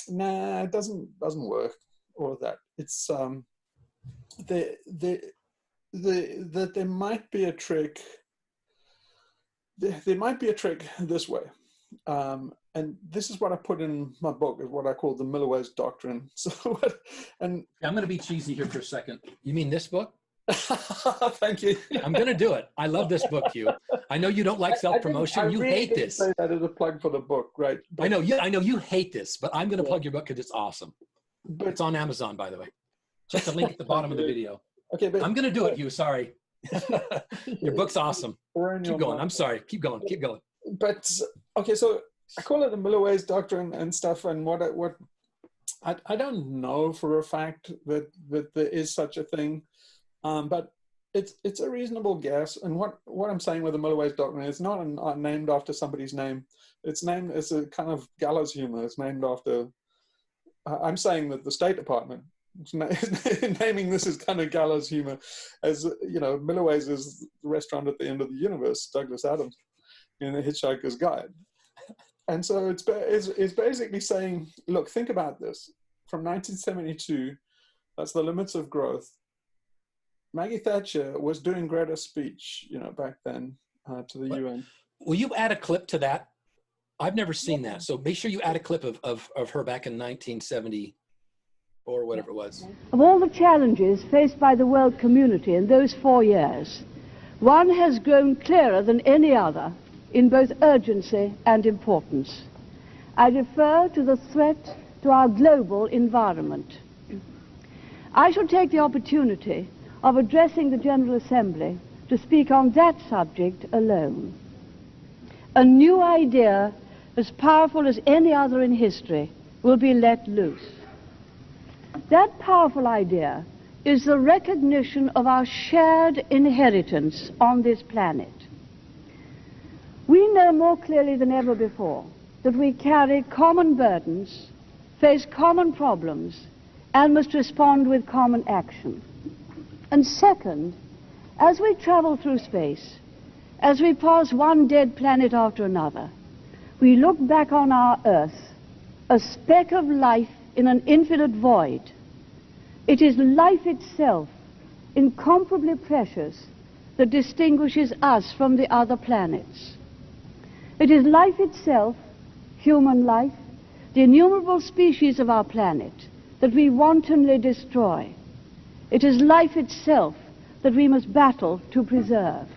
A: nah, it doesn't work. All of that. It's that there might be a trick. There might be a trick this way, and this is what I put in my book, is what I call the Miller's doctrine. So, and
B: I'm going to be cheesy here for a second. You mean this book?
A: Thank you.
B: I'm going to do it. I love this book, Hugh. I know you don't like self-promotion. You hate this.
A: Say that as a plug for the book, right?
B: But, I know you hate this, but I'm going to plug your book because it's awesome. But it's on Amazon, by the way. Check the link at the bottom of the video.
A: Okay, but
B: I'm going to do it, Hugh. Sorry. Your book's awesome. Keep going. I'm sorry. Keep going.
A: But okay, so I call it the Miller's doctrine and stuff. And what I don't know for a fact that there is such a thing, but it's a reasonable guess. And what I'm saying with the Milliways doctrine is not named after somebody's name. It's a kind of gallows humor. It's named after. I'm saying that the State Department is naming this as kind of gallows humor, as Milliways is the restaurant at the end of the universe, Douglas Adams in The Hitchhiker's Guide. And so it's basically saying, look, think about this. From 1972, that's the limits of growth. Maggie Thatcher was doing Greta's speech, back then to the UN.
B: Will you add a clip to that? I've never seen that. So make sure you add a clip of her back in 1970 or whatever it was.
E: Of all the challenges faced by the world community in those 4 years, one has grown clearer than any other in both urgency and importance. I refer to the threat to our global environment. I shall take the opportunity of addressing the General Assembly to speak on that subject alone. A new idea as powerful as any other in history will be let loose. That powerful idea is the recognition of our shared inheritance on this planet. We know more clearly than ever before that we carry common burdens, face common problems, and must respond with common action. And second, as we travel through space, as we pass one dead planet after another, we look back on our Earth, a speck of life in an infinite void. It is life itself, incomparably precious, that distinguishes us from the other planets. It is life itself, human life, the innumerable species of our planet, that we wantonly destroy. It is life itself that we must battle to preserve.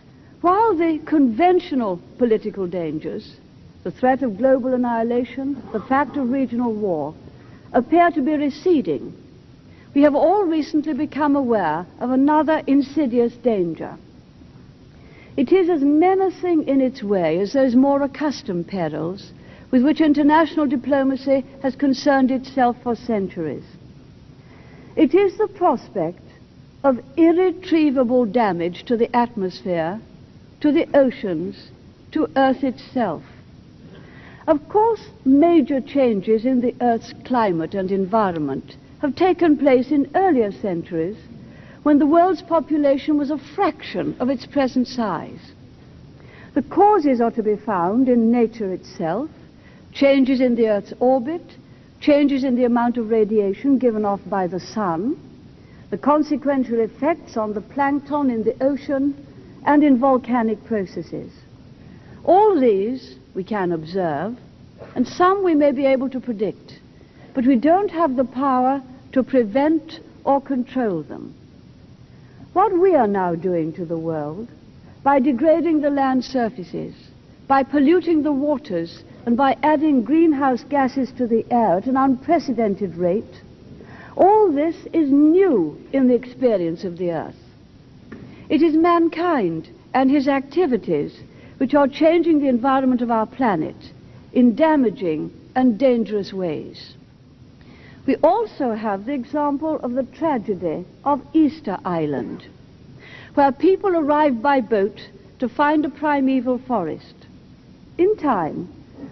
E: While the conventional political dangers, the threat of global annihilation, the fact of regional war, appear to be receding, we have all recently become aware of another insidious danger. It is as menacing in its way as those more accustomed perils with which international diplomacy has concerned itself for centuries. It is the prospect of irretrievable damage to the atmosphere, to the oceans, to Earth itself. Of course, major changes in the Earth's climate and environment have taken place in earlier centuries when the world's population was a fraction of its present size. The causes are to be found in nature itself, changes in the Earth's orbit, changes in the amount of radiation given off by the sun, the consequential effects on the plankton in the ocean, and in volcanic processes. All these we can observe, and some we may be able to predict, but we don't have the power to prevent or control them. What we are now doing to the world, by degrading the land surfaces, by polluting the waters, and by adding greenhouse gases to the air at an unprecedented rate, all this is new in the experience of the Earth. It is mankind and his activities which are changing the environment of our planet in damaging and dangerous ways. We also have the example of the tragedy of Easter Island, where people arrived by boat to find a primeval forest. In time,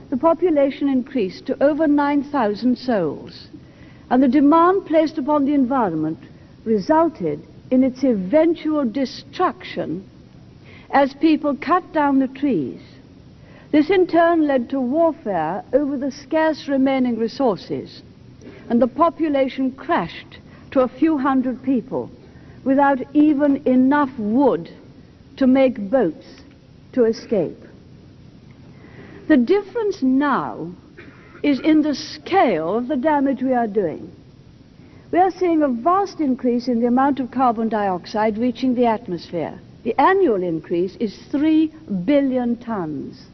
E: the population increased to over 9,000 souls, and the demand placed upon the environment resulted in its eventual destruction as people cut down the trees. This in turn led to warfare over the scarce remaining resources, and the population crashed to a few hundred people without even enough wood to make boats to escape. The difference now is in the scale of the damage we are doing. We are seeing a vast increase in the amount of carbon dioxide reaching the atmosphere. The annual increase is 3 billion tons,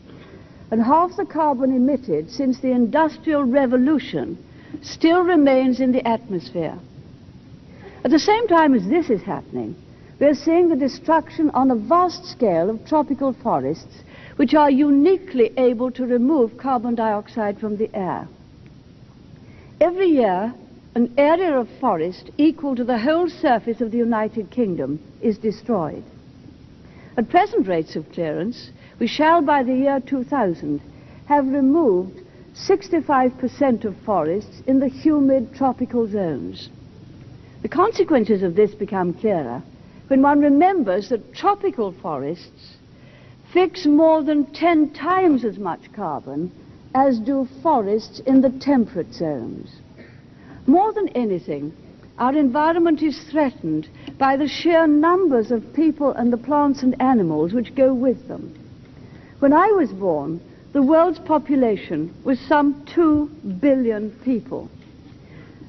E: and half the carbon emitted since the Industrial Revolution still remains in the atmosphere. At the same time as this is happening, we are seeing the destruction on a vast scale of tropical forests which are uniquely able to remove carbon dioxide from the air. Every year, an area of forest equal to the whole surface of the United Kingdom is destroyed. At present rates of clearance, we shall by the year 2000 have removed 65% of forests in the humid tropical zones. The consequences of this become clearer when one remembers that tropical forests fix more than 10 times as much carbon as do forests in the temperate zones. More than anything, our environment is threatened by the sheer numbers of people and the plants and animals which go with them. When I was born, the world's population was some 2 billion people.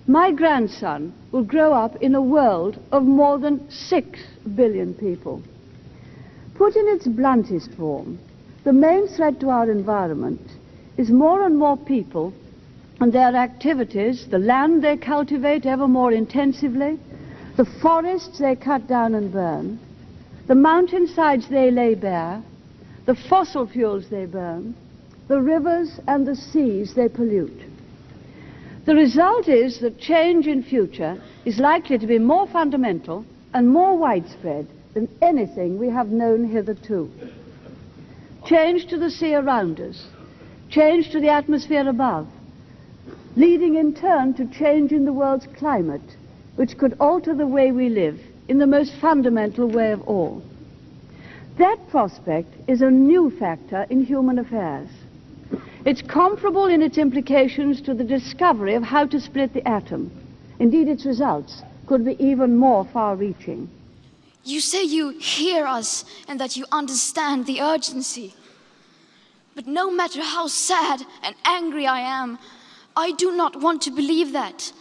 E: My grandson will grow up in a world of more than 6 billion people. Put in its bluntest form, the main threat to our environment is more and more people and their activities, the land they cultivate ever more intensively, the forests they cut down and burn, the mountainsides they lay bare, the fossil fuels they burn, the rivers and the seas they pollute. The result is that change in future is likely to be more fundamental and more widespread than anything we have known hitherto. Change to the sea around us, change to the atmosphere above, leading in turn to change in the world's climate, which could alter the way we live in the most fundamental way of all. That prospect is a new factor in human affairs. It's comparable in its implications to the discovery of how to split the atom. Indeed, its results could be even more far-reaching.
F: You say you hear us and that you understand the urgency. But no matter how sad and angry I am, I do not want to believe that.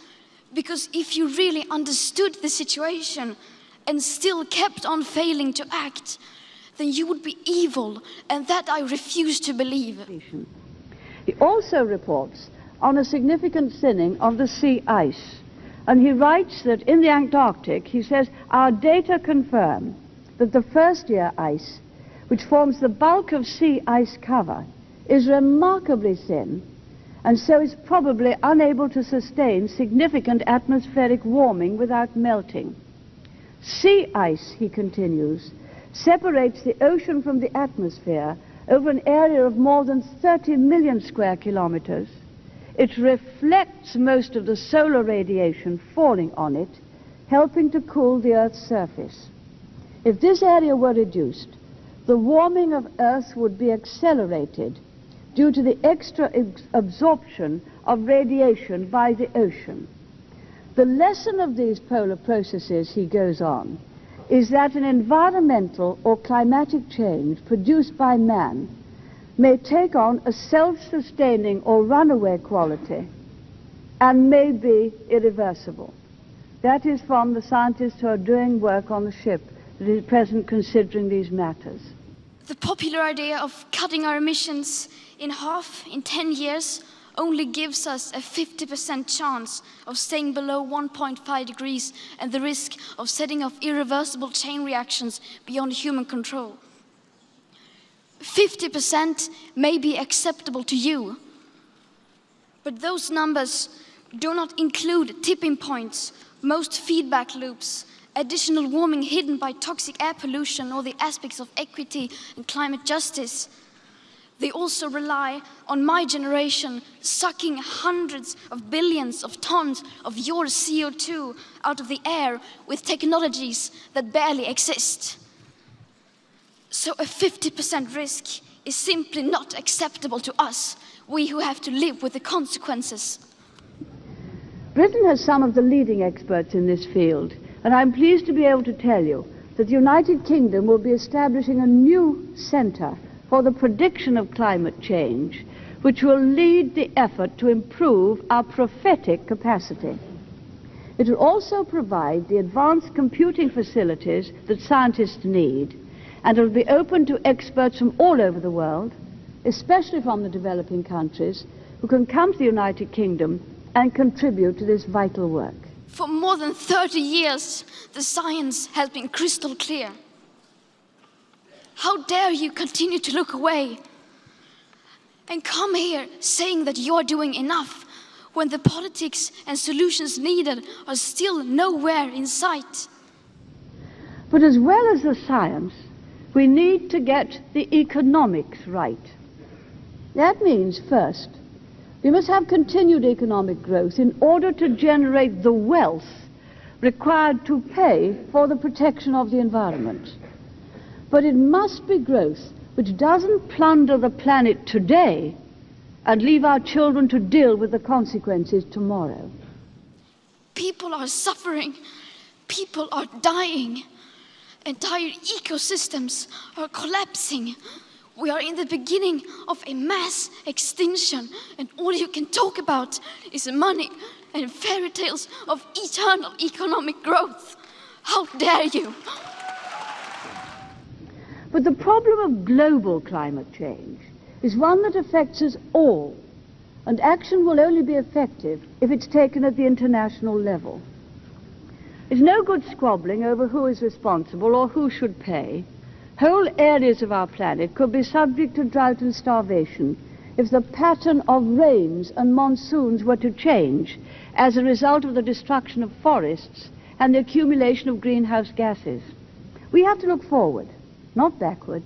F: Because if you really understood the situation and still kept on failing to act, then you would be evil, and that I refuse to believe.
E: He also reports on a significant thinning of the sea ice. And he writes that in the Antarctic, he says, our data confirm that the first-year ice, which forms the bulk of sea ice cover, is remarkably thin, and so is probably unable to sustain significant atmospheric warming without melting. Sea ice, he continues, separates the ocean from the atmosphere over an area of more than 30 million square kilometers. It reflects most of the solar radiation falling on it, helping to cool the Earth's surface. If this area were reduced, the warming of Earth would be accelerated due to the extra absorption of radiation by the ocean. The lesson of these polar processes, he goes on, is that an environmental or climatic change produced by man may take on a self-sustaining or runaway quality and may be irreversible. That is from the scientists who are doing work on the ship that is present considering these matters.
F: The popular idea of cutting our emissions in half in 10 years only gives us a 50% chance of staying below 1.5 degrees and the risk of setting off irreversible chain reactions beyond human control. 50% may be acceptable to you, but those numbers do not include tipping points, most feedback loops, additional warming hidden by toxic air pollution or the aspects of equity and climate justice. They also rely on my generation sucking hundreds of billions of tons of your CO2 out of the air with technologies that barely exist. So a 50% risk is simply not acceptable to us, we who have to live with the consequences.
E: Britain has some of the leading experts in this field, and I'm pleased to be able to tell you that the United Kingdom will be establishing a new centre for the prediction of climate change, which will lead the effort to improve our prophetic capacity. It will also provide the advanced computing facilities that scientists need, and it will be open to experts from all over the world, especially from the developing countries, who can come to the United Kingdom and contribute to this vital work.
F: For more than 30 years, the science has been crystal clear. How dare you continue to look away and come here saying that you're doing enough when the politics and solutions needed are still nowhere in sight.
E: But as well as the science, we need to get the economics right. That means, first, we must have continued economic growth in order to generate the wealth required to pay for the protection of the environment. But it must be growth which doesn't plunder the planet today and leave our children to deal with the consequences tomorrow.
F: People are suffering. People are dying. Entire ecosystems are collapsing. We are in the beginning of a mass extinction, and all you can talk about is money and fairy tales of eternal economic growth. How dare you?
E: But the problem of global climate change is one that affects us all, and action will only be effective if it's taken at the international level. It's no good squabbling over who is responsible or who should pay. Whole areas of our planet could be subject to drought and starvation if the pattern of rains and monsoons were to change as a result of the destruction of forests and the accumulation of greenhouse gases. We have to look forward, not backward.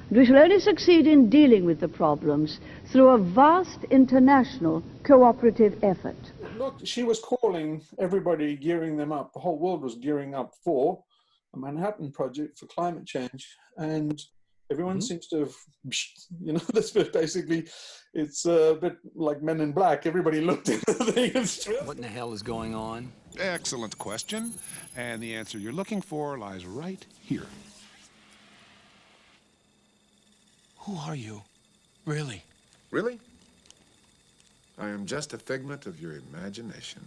E: And we shall only succeed in dealing with the problems through a vast international cooperative effort.
A: Look, she was calling everybody, gearing them up. The whole world was gearing up for a Manhattan Project for climate change, and everyone seems to have, you know, this bit basically, it's a bit like Men in Black. Everybody looked at the thing.
G: What in the hell is going on?
H: Excellent question, and the answer you're looking for lies right here.
G: Who are you? Really?
I: Really? I am just a figment of your imagination.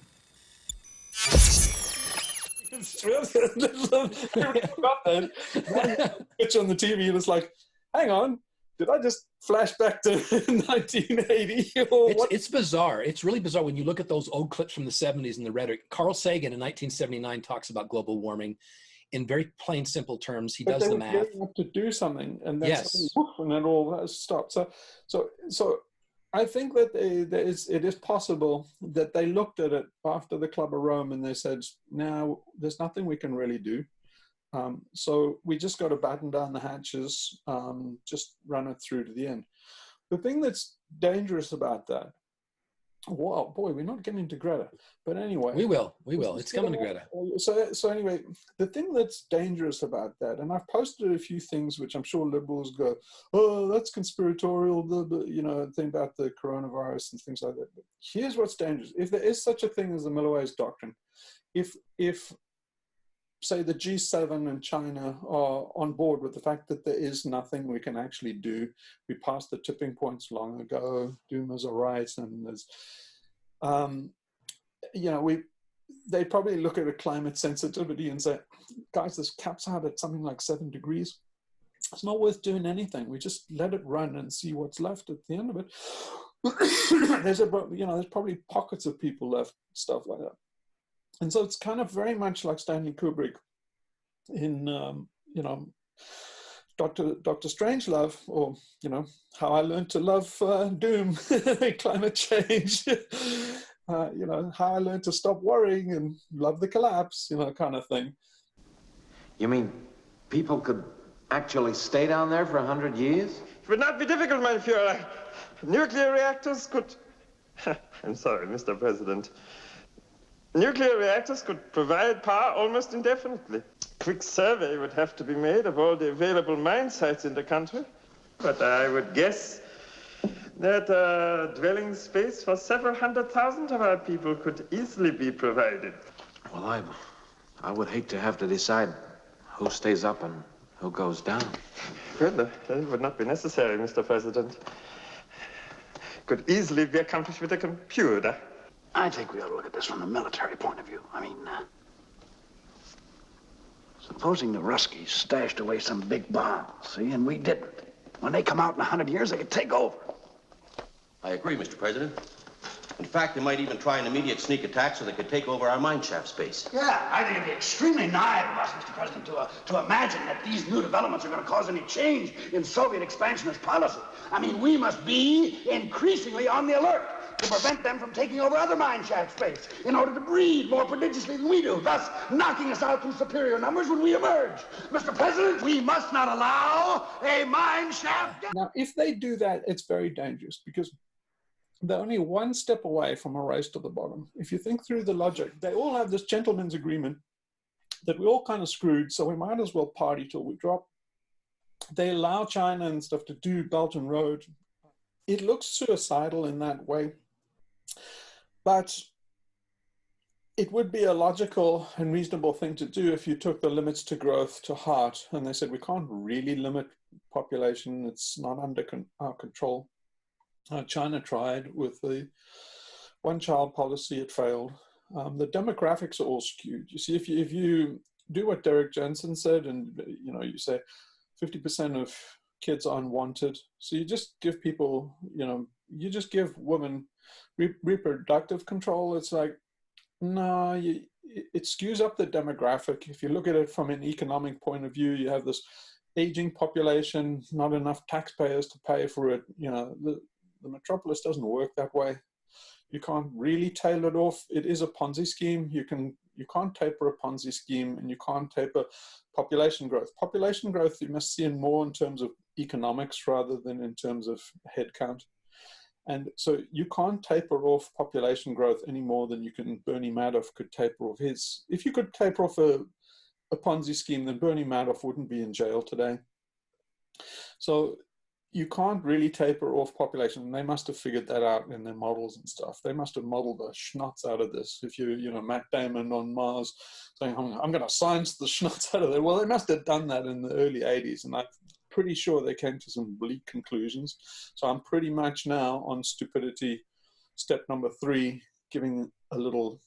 A: It's really, I forgot that. Pitch on the TV, and it's like, hang on, did I just flash back to 1980? Or what?
B: It's bizarre. It's really bizarre when you look at those old clips from the 70s and the rhetoric. Carl Sagan in 1979 talks about global warming in very plain, simple terms. He does the math.
A: They were to do something, and then and it all stopped. So I think that it is possible that they looked at it after the Club of Rome and they said, now there's nothing we can really do. So we just got to batten down the hatches, just run it through to the end. The thing that's dangerous about that, wow, boy, we're not getting to Greta. But anyway.
B: We will. It's coming to Greta.
A: So anyway, the thing that's dangerous about that, and I've posted a few things which I'm sure liberals go, oh, that's conspiratorial, you know, thing about the coronavirus and things like that. But here's what's dangerous. If there is such a thing as the Miller's doctrine, if say the G7 and China are on board with the fact that there is nothing we can actually do, we passed the tipping points long ago, Duma's all right, and there's, you know, they probably look at a climate sensitivity and say, guys, this caps out at something like 7 degrees. It's not worth doing anything. We just let it run and see what's left at the end of it. There's probably pockets of people left, stuff like that. And so it's kind of very much like Stanley Kubrick in, you know, Dr. Strangelove, or, you know, How I Learned to Love Doom, Climate Change, you know, How I Learned to Stop Worrying and Love the Collapse, you know, kind of thing.
J: You mean people could actually stay down there for 100 years?
K: It would not be difficult, my Führer. Nuclear reactors could... I'm sorry, Mr. President. Nuclear reactors could provide power almost indefinitely. A quick survey would have to be made of all the available mine sites in the country. But I would guess that dwelling space for several 100,000 of our people could easily be provided.
J: Well, I would hate to have to decide who stays up and who goes down.
K: Well, that would not be necessary, Mr. President. Could easily be accomplished with a computer.
L: I think we ought to look at this from the military point of view. I mean, supposing the Ruskies stashed away some big bomb, see, and we didn't. When they come out in 100 years, they could take over.
M: I agree, Mr. President. In fact, they might even try an immediate sneak attack so they could take over our mine shaft space.
L: Yeah, I think it'd be extremely naive of us, Mr. President, to imagine that these new developments are going to cause any change in Soviet expansionist policy. I mean, we must be increasingly on the alert. to prevent them from taking over other mine shaft space in order to breed more prodigiously than we do, thus knocking us out in superior numbers when we emerge. Mr. President, we must not allow a mine shaft...
A: Now, if they do that, it's very dangerous because they're only one step away from a race to the bottom. If you think through the logic, they all have this gentleman's agreement that we're all kind of screwed, so we might as well party till we drop. They allow China and stuff to do Belt and Road. It looks suicidal in that way, but it would be a logical and reasonable thing to do if you took the limits to growth to heart and they said we can't really limit population, it's not under our control. China tried with the one-child policy, it failed. The demographics are all skewed. You see, if you do what Derek Jensen said, and you say 50% of kids are unwanted, so you just give people, you just give women reproductive control. It's like, no, it skews up the demographic. If you look at it from an economic point of view, you have this aging population, not enough taxpayers to pay for it. The Metropolis doesn't work that way. You can't really tail it off. It is a Ponzi scheme. You can't taper a Ponzi scheme, and you can't taper population growth. Population growth you must see in more in terms of economics rather than in terms of headcount. And so you can't taper off population growth any more than you can. Bernie Madoff could taper off his. If you could taper off a Ponzi scheme, then Bernie Madoff wouldn't be in jail today. So you can't really taper off population. They must have figured that out in their models and stuff. They must have modeled the schnotz out of this. If Matt Damon on Mars saying, I'm going to science the schnotz out of it. Well, they must have done that in the early 80s. And I'm pretty sure they came to some bleak conclusions. So I'm pretty much now on stupidity, step number 3, giving a little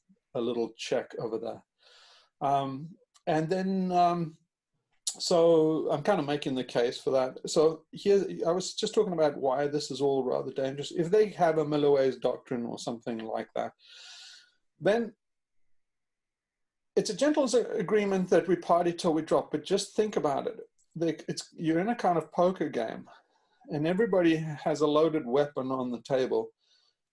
A: check over there. And then, so I'm kind of making the case for that. So here, I was just talking about why this is all rather dangerous. If they have a Milloway's doctrine or something like that, then it's a gentleman's agreement that we party till we drop. But just think about it. You're in a kind of poker game, and everybody has a loaded weapon on the table.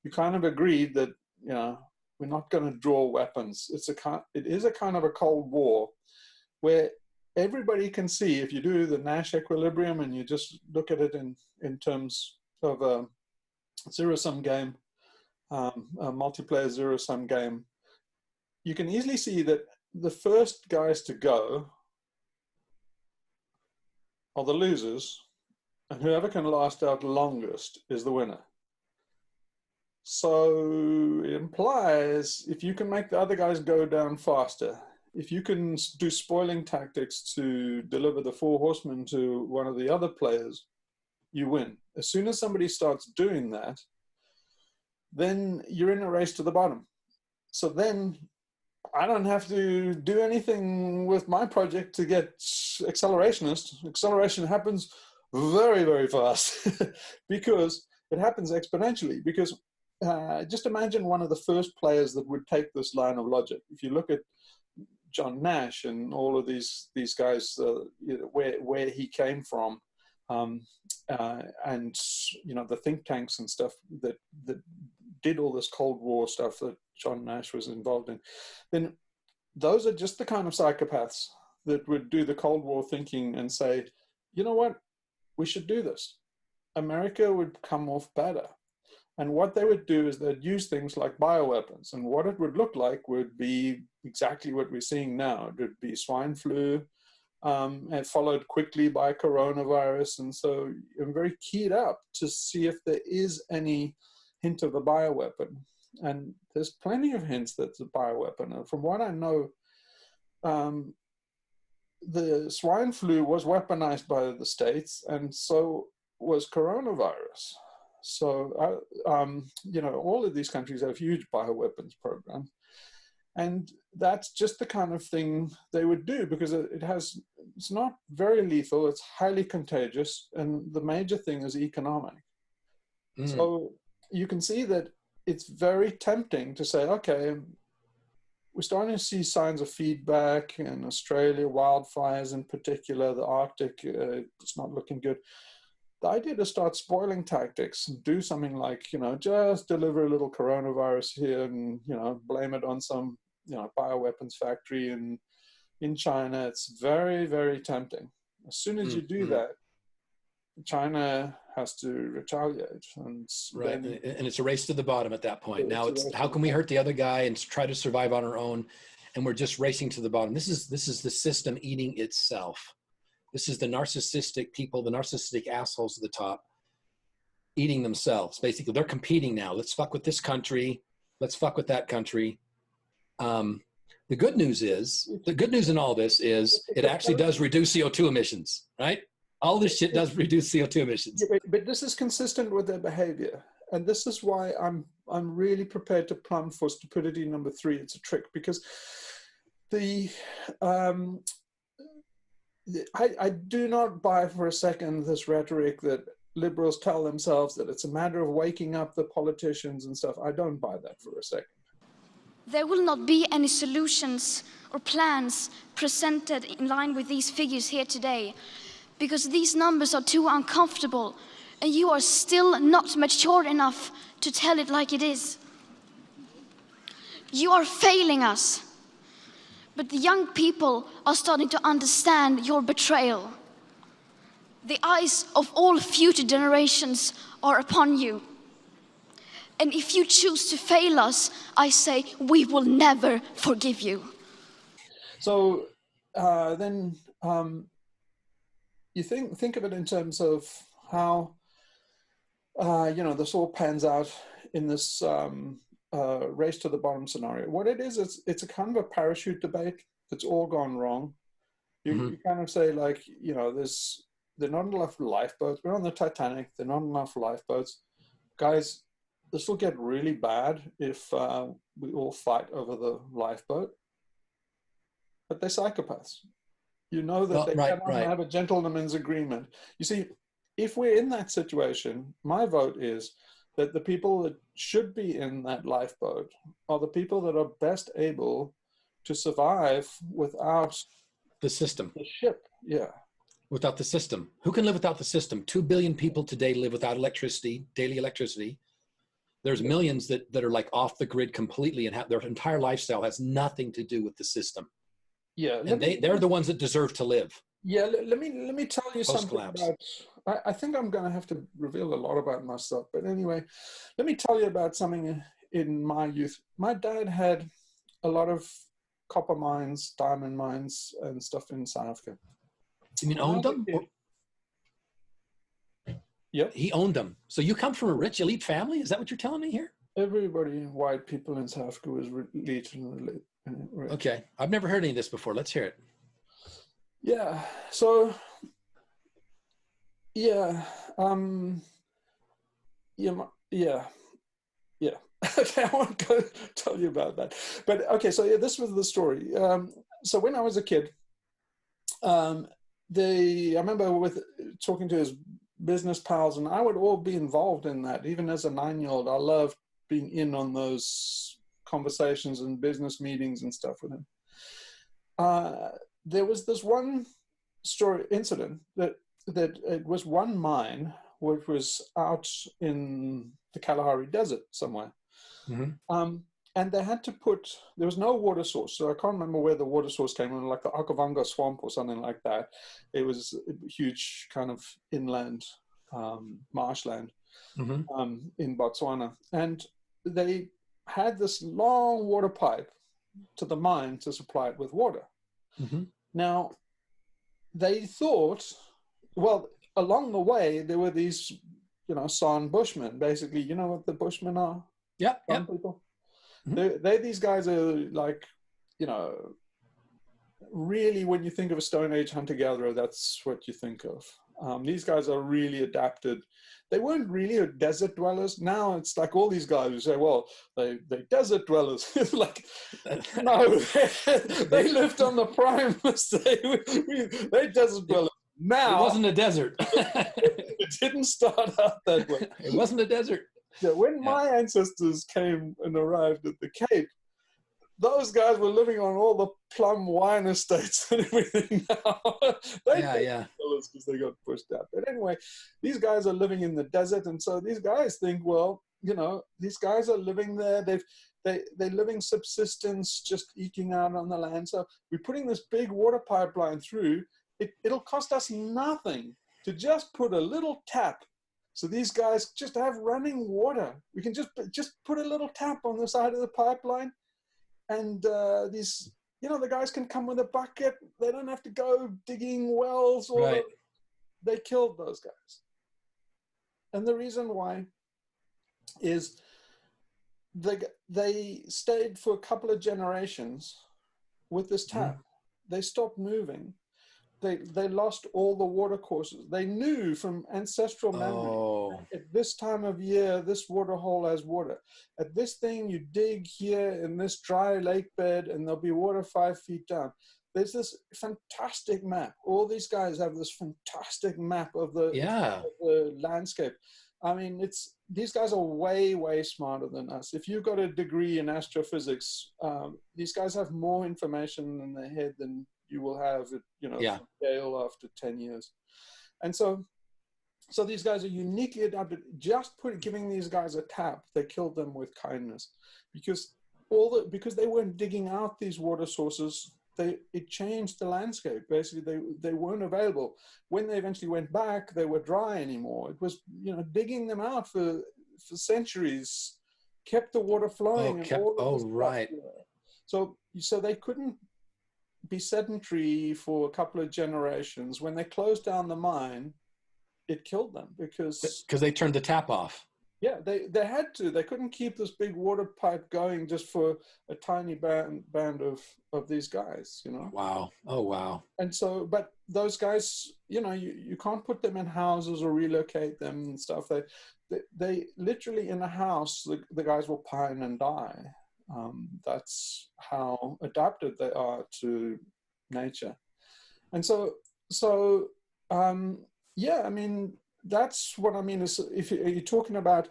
A: You kind of agreed that we're not going to draw weapons. It is a kind of a Cold War where everybody can see, if you do the Nash equilibrium and you just look at it in terms of a zero-sum game, a multiplayer zero-sum game, you can easily see that the first guys to go are the losers, and whoever can last out longest is the winner. So it implies if you can make the other guys go down faster, if you can do spoiling tactics to deliver the 4 horsemen to one of the other players, you win. As soon as somebody starts doing that, then you're in a race to the bottom. So then I don't have to do anything with my project to get accelerationist. Acceleration happens very, very fast because it happens exponentially. Because just imagine one of the first players that would take this line of logic. If you look at John Nash and all of these guys, where he came from, and the think tanks and stuff that did all this Cold War stuff that John Nash was involved in, then those are just the kind of psychopaths that would do the Cold War thinking and say, you know what, we should do this. America would come off better. And what they would do is they'd use things like bioweapons. And what it would look like would be exactly what we're seeing now. It would be swine flu, and followed quickly by coronavirus. And so I'm very keyed up to see if there is any hint of a bioweapon. And there's plenty of hints that it's a bioweapon. And from what I know, the swine flu was weaponized by the States, and so was coronavirus. So, all of these countries have huge bioweapons programs. And that's just the kind of thing they would do because it's not very lethal, it's highly contagious, and the major thing is economic. So you can see that it's very tempting to say, okay, we're starting to see signs of feedback in Australia, wildfires in particular, the Arctic, it's not looking good. the idea to start spoiling tactics and do something like, you know, just deliver a little coronavirus here and, you know, blame it on some, you know, bioweapons factory in China, it's very, very tempting. As soon as you do that, China has to retaliate. And
B: right.
A: then,
B: and it's a race to the bottom at that point. Now it's how can we hurt the other guy and try to survive on our own? And we're just racing to the bottom. This is the system eating itself. This is the narcissistic people, the narcissistic assholes at the top eating themselves. Basically, they're competing now. Let's fuck with this country. Let's fuck with that country. The good news in all this is it actually does reduce CO2 emissions, right? All this shit does reduce CO2 emissions.
A: But this is consistent with their behavior. And this is why I'm really prepared to plumb for stupidity number 3. It's a trick, because I do not buy for a second this rhetoric that liberals tell themselves that it's a matter of waking up the politicians and stuff. I don't buy that for a second.
F: There will not be any solutions or plans presented in line with these figures here today, because these numbers are too uncomfortable, and you are still not mature enough to tell it like it is. You are failing us, but the young people are starting to understand your betrayal. The eyes of all future generations are upon you. And if you choose to fail us, I say we will never forgive you.
A: So then you think of it in terms of how you know, this all pans out in this race to the bottom scenario. What it is, it's a kind of a parachute debate that's all gone wrong. You kind of say, like, you know, there are not enough lifeboats. We're on the Titanic. There are not enough lifeboats. Guys, this will get really bad if we all fight over the lifeboat. But they're psychopaths. You know that they cannot have a gentleman's agreement. You see, if we're in that situation, my vote is that the people that should be in that lifeboat are the people that are best able to survive without
B: the system.
A: The ship, yeah.
B: Without the system. Who can live without the system? 2 billion people today live without electricity, daily electricity. There's millions that are like off the grid completely, and their entire lifestyle has nothing to do with the system.
A: Yeah,
B: and they're the ones that deserve to live.
A: Yeah, let me tell you something about. I think I'm going to have to reveal a lot about myself, but anyway, let me tell you about something in my youth. My dad had a lot of copper mines, diamond mines, and stuff in South Africa.
B: You mean owned them?
A: Yep.
B: He owned them. So you come from a rich elite family? Is that what you're telling me here?
A: Everybody, white people in South Africa was elite and rich.
B: Okay. I've never heard any of this before. Let's hear it.
A: Yeah. So, yeah. Yeah. Okay, I won't go tell you about that. But okay, so yeah, this was the story. So when I was a kid, I remember talking to his business pals, and I would all be involved in that. Even as a 9-year-old, I loved being in on those conversations and business meetings and stuff with him. There was this one incident that it was one mine which was out in the Kalahari Desert somewhere. And they had to there was no water source. So I can't remember where the water source came from, like the Okavango swamp or something like that. It was a huge kind of inland marshland in Botswana. And they had this long water pipe to the mine to supply it with water. Now, they thought, well, along the way, there were these, San Bushmen, basically. You know what the Bushmen are?
B: Yeah.
A: People. These guys are like, really, when you think of a Stone Age hunter-gatherer, that's what you think of. These guys are really adapted. They weren't really desert dwellers. Now it's like all these guys who say, well, they desert dwellers. It's like, no, they lived on the Primus. They desert dwellers. Now,
B: it wasn't a desert.
A: It didn't start out that way.
B: It wasn't a desert.
A: Yeah, when my ancestors came and arrived at the Cape, those guys were living on all the plum wine estates and everything now. Because they got pushed out. But anyway, these guys are living in the desert, and so these guys think, well, you know, these guys are living there. They're living subsistence, just eking out on the land. So we're putting this big water pipeline through. It'll cost us nothing to just put a little tap. So these guys just have running water. We can just put a little tap on the side of the pipeline, and these, you know, the guys can come with a bucket. They don't have to go digging wells. They killed those guys. And the reason why is they stayed for a couple of generations with this tap. They stopped moving. They lost all the water courses. They knew from ancestral memory, at this time of year, this water hole has water. At this thing, you dig here in this dry lake bed, and there'll be water 5 feet down. There's this fantastic map. All these guys have this fantastic map of the landscape. I mean, these guys are way, way smarter than us. If you've got a degree in astrophysics, these guys have more information in their head than you will have, you know, from Yale after 10 years. And so these guys are uniquely adapted. Just giving these guys a tap, they killed them with kindness, because they weren't digging out these water sources. It changed the landscape. Basically, they weren't available. When they eventually went back, they were dry anymore. It was, you know, digging them out for centuries kept the water flowing. So they couldn't be sedentary for a couple of generations. When they closed down the mine, it killed them because
B: they turned the tap off.
A: Yeah, they had to. They couldn't keep this big water pipe going just for a tiny band of these guys, you know.
B: Wow. Oh, wow.
A: And so, but those guys, you know, you can't put them in houses or relocate them and stuff. They literally in a house, the guys will pine and die. That's how adapted they are to nature. And so yeah, I mean, that's what I mean is, if you're talking about,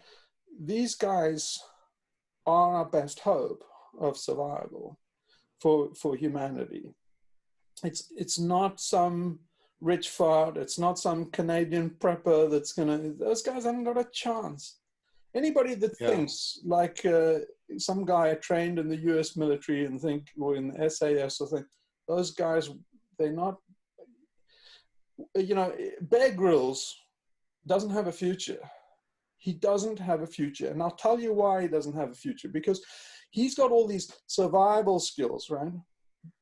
A: these guys are our best hope of survival for humanity. It's not some rich fart. It's not some Canadian prepper that's those guys haven't got a chance. Anybody that thinks like some guy trained in the US military and or in the SAS or think, those guys, they're not, you know, Bear Grylls doesn't have a future. He doesn't have a future. And I'll tell you why he doesn't have a future. Because he's got all these survival skills, right?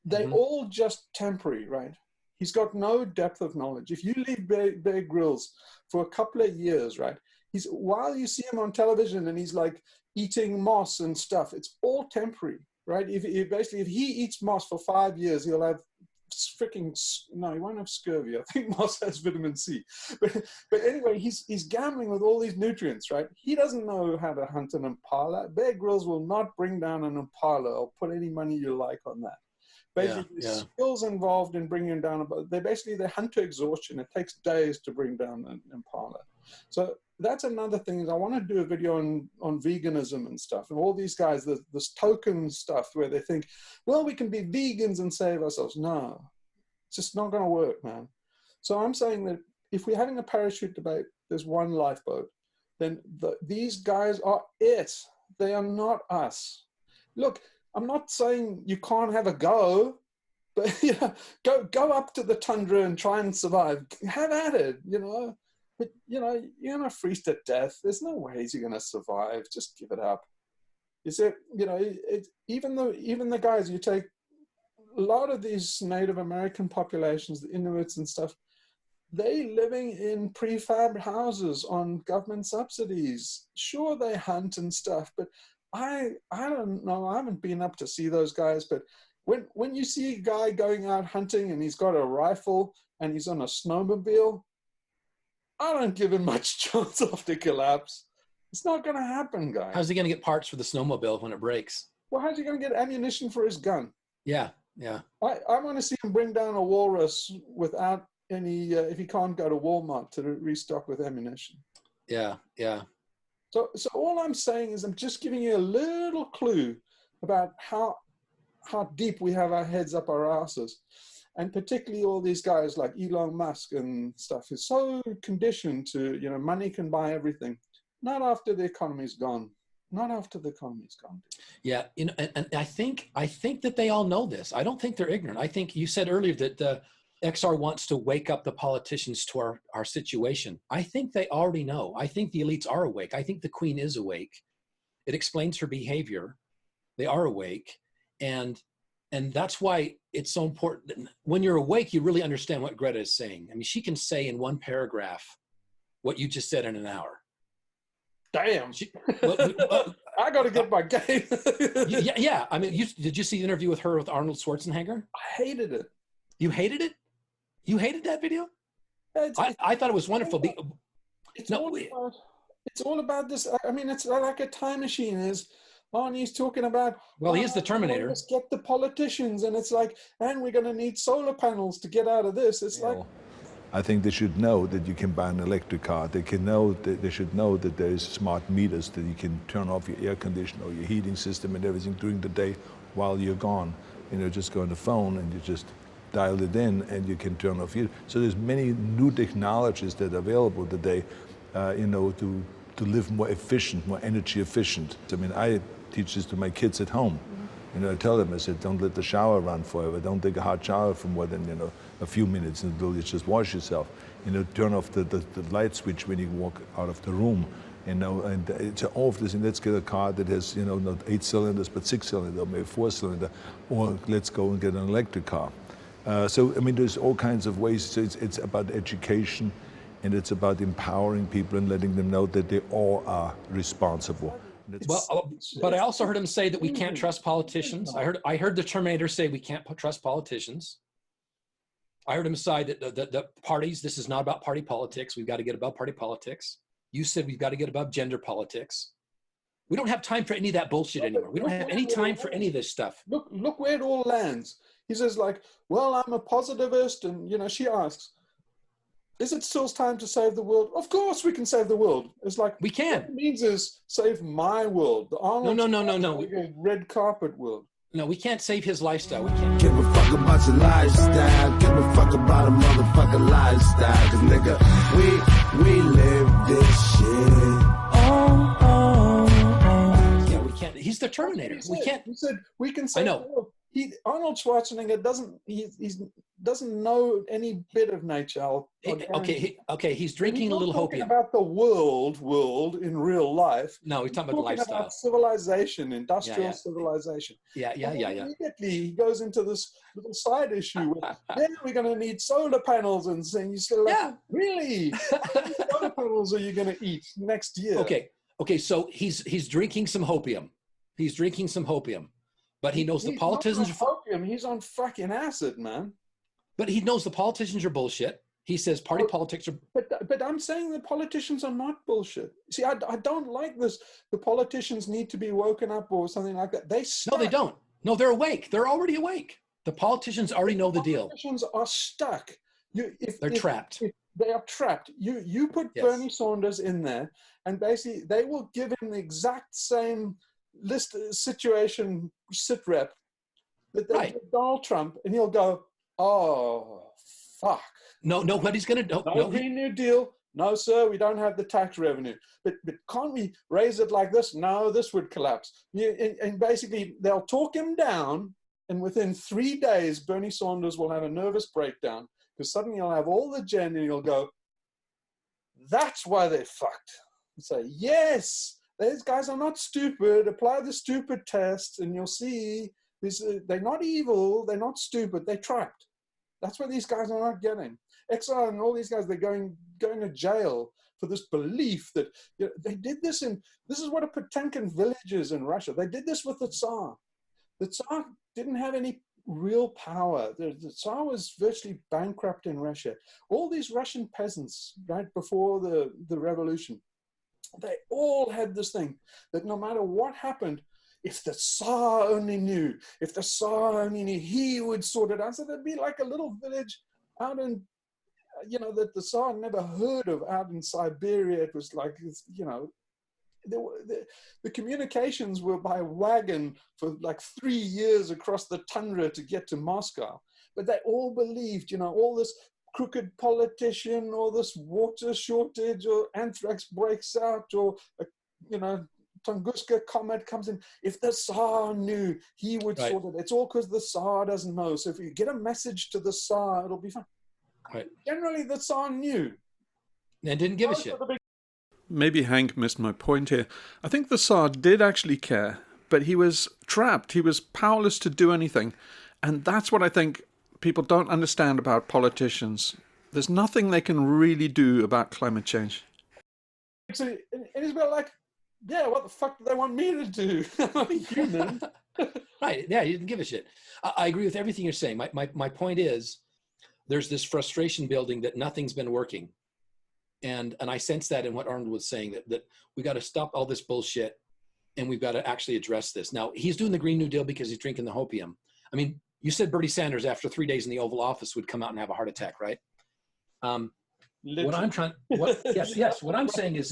A: They're all just temporary, right? He's got no depth of knowledge. If you leave Bear Grylls for a couple of years, right? While you see him on television and he's like eating moss and stuff, it's all temporary, right? If he eats moss for 5 years, he'll have no, he won't have scurvy. I think moss has vitamin C. But anyway, he's gambling with all these nutrients, right? He doesn't know how to hunt an impala. Bear Grylls will not bring down an impala or put any money you like on that. Basically, the skills involved in bringing down, they're hunter exhaustion. It takes days to bring down an impala. So that's another thing. Is I want to do a video on veganism and stuff, and all these guys, this token stuff where they think, well, we can be vegans and save ourselves. No, it's just not going to work, man. So I'm saying that if we're having a parachute debate, there's one lifeboat. Then these guys are it. They are not us. Look, I'm not saying you can't have a go, but go up to the tundra and try and survive. Have at it, you know. But, you know, you're going to freeze to death. There's no ways you're going to survive. Just give it up. You know, even the guys, you take a lot of these Native American populations, the Inuits and stuff, they living in prefab houses on government subsidies. Sure, they hunt and stuff, but I don't know. I haven't been up to see those guys, but when you see a guy going out hunting and he's got a rifle and he's on a snowmobile, I don't give him much chance of the collapse. It's not going to happen, guys.
B: How's he going to get parts for the snowmobile when it breaks?
A: Well, how's he going to get ammunition for his gun?
B: Yeah.
A: I want to see him bring down a walrus without any, if he can't go to Walmart to restock with ammunition.
B: Yeah.
A: So all I'm saying is I'm just giving you a little clue about how how deep we have our heads up our asses. And particularly all these guys like Elon Musk and stuff is so conditioned to, you know, money can buy everything. Not after the economy's gone. Not after the economy's gone.
B: Yeah, you know, and I think that they all know this. I don't think they're ignorant. I think you said earlier that the XR wants to wake up the politicians to our situation. I think they already know. I think the elites are awake. I think the Queen is awake. It explains her behavior. They are awake, and that's why it's so important. When you're awake, you really understand what Greta is saying. I mean, she can say in one paragraph what you just said in an hour.
A: Damn. I got to get my game.
B: Yeah. I mean, did you see the interview with her with Arnold Schwarzenegger?
A: I hated it.
B: You hated it? You hated that video? I thought it was wonderful.
A: It's all about this. I mean, it's like a time machine. And he's talking about,
B: well, he is the Terminator.
A: Let's get the politicians. And it's like, and we're going to need solar panels to get out of this. It's like,
N: I think they should know that you can buy an electric car. They should know that there is smart meters, that you can turn off your air conditioner or your heating system and everything during the day while you're gone. You know, just go on the phone and you just dial it in and you can turn off your. So there's many new technologies that are available today, you know, to live more efficient, more energy efficient. I mean, I teach this to my kids at home. You know, I tell them, I said, don't let the shower run forever. Don't take a hot shower for more than, you know, a few minutes until you just wash yourself. You know, turn off the light switch when you walk out of the room. You know, and it's all of this, and let's get a car that has, you know, not 8 cylinders, but 6 cylinder, maybe 4 cylinder, or let's go and get an electric car. So, I mean, there's all kinds of ways. So it's about education, and it's about empowering people and letting them know that they all are responsible.
B: Well, but I also heard him say that we can't trust politicians. I heard the Terminator say we can't trust politicians. I heard him say that the parties, this is not about party politics. We've got to get above party politics. You said we've got to get above gender politics. We don't have time for any of that bullshit anymore. We don't have any time for any of this stuff.
A: Look where it all lands. He says like, well, I'm a positivist. And, you know, she asks, is it still time to save the world? Of course we can save the world. It's like,
B: we can.
A: What it means is save my world. The Arnold
B: No.
A: Red carpet world.
B: No, we can't save his lifestyle. We can't.
O: Give a fuck about your lifestyle. Give a fuck about a motherfucking lifestyle. Cause nigga, we live this shit.
B: Yeah, we can't. He's the Terminator. We can't.
A: He said we can save
B: the
A: world. Arnold Schwarzenegger doesn't know any bit of nature.
B: Okay, he's drinking a little opium.
A: About the world in real life.
B: No, he's talking about lifestyle.
A: About civilization, industrial civilization.
B: Yeah.
A: Immediately he goes into this little side issue. Then we're going to need solar panels and things. So like, really? How many solar panels are you going to eat next year?
B: Okay. So he's drinking some opium. He's drinking some opium. But he knows the politicians are
A: opium. He's on fucking acid, man.
B: But he knows the politicians are bullshit. He says party politics are.
A: But I'm saying the politicians are not bullshit. See, I don't like this. The politicians need to be woken up or something like that.
B: No, they don't. No, they're awake. They're already awake. The politicians already know the deal.
A: The politicians are stuck.
B: They're trapped.
A: They are trapped. You put Bernie Sanders in there, and basically they will give him the exact same situation sit rep that they give Donald Trump, and he'll go, oh fuck.
B: No, nobody's gonna
A: no Green New Deal. No, sir, we don't have the tax revenue. But can't we raise it like this? No, this would collapse. And basically they'll talk him down, and within 3 days Bernie Sanders will have a nervous breakdown, because suddenly he'll have all the gen and he'll go, that's why they're fucked. And say, yes, these guys are not stupid. Apply the stupid test, and you'll see they're not evil. They're not stupid. They're trapped. That's what these guys are not getting. XR and all these guys, they're going to jail for this belief that they did this in. This is what a Potemkin village is in Russia. They did this with the Tsar. The Tsar didn't have any real power. The Tsar was virtually bankrupt in Russia. All these Russian peasants, right before the revolution, they all had this thing that no matter what happened, if the Tsar only knew, he would sort it out. So there'd be like a little village out in, that the Tsar never heard of out in Siberia. It was like, the communications were by wagon for like 3 years across the tundra to get to Moscow. But they all believed, all this crooked politician, or this water shortage, or anthrax breaks out, or, Tunguska comet comes in. If the Tsar knew, he would sort it. It's all because the Tsar doesn't know. So if you get a message to the Tsar, it'll be fine.
B: Right.
A: Generally, the Tsar knew.
B: And didn't give a shit.
C: Maybe Hank missed my point here. I think the Tsar did actually care, but he was trapped. He was powerless to do anything. And that's what I think people don't understand about politicians. There's nothing they can really do about climate change.
A: So it's about like, yeah, what the fuck do they want me to do? I'm not a human.
B: Right, yeah, he didn't give a shit. I agree with everything you're saying. My point is, there's this frustration building that nothing's been working. And I sense that in what Arnold was saying, that we got to stop all this bullshit and we've got to actually address this. Now, he's doing the Green New Deal because he's drinking the hopium. I mean, you said Bernie Sanders, after 3 days in the Oval Office, would come out and have a heart attack, right? What I'm saying is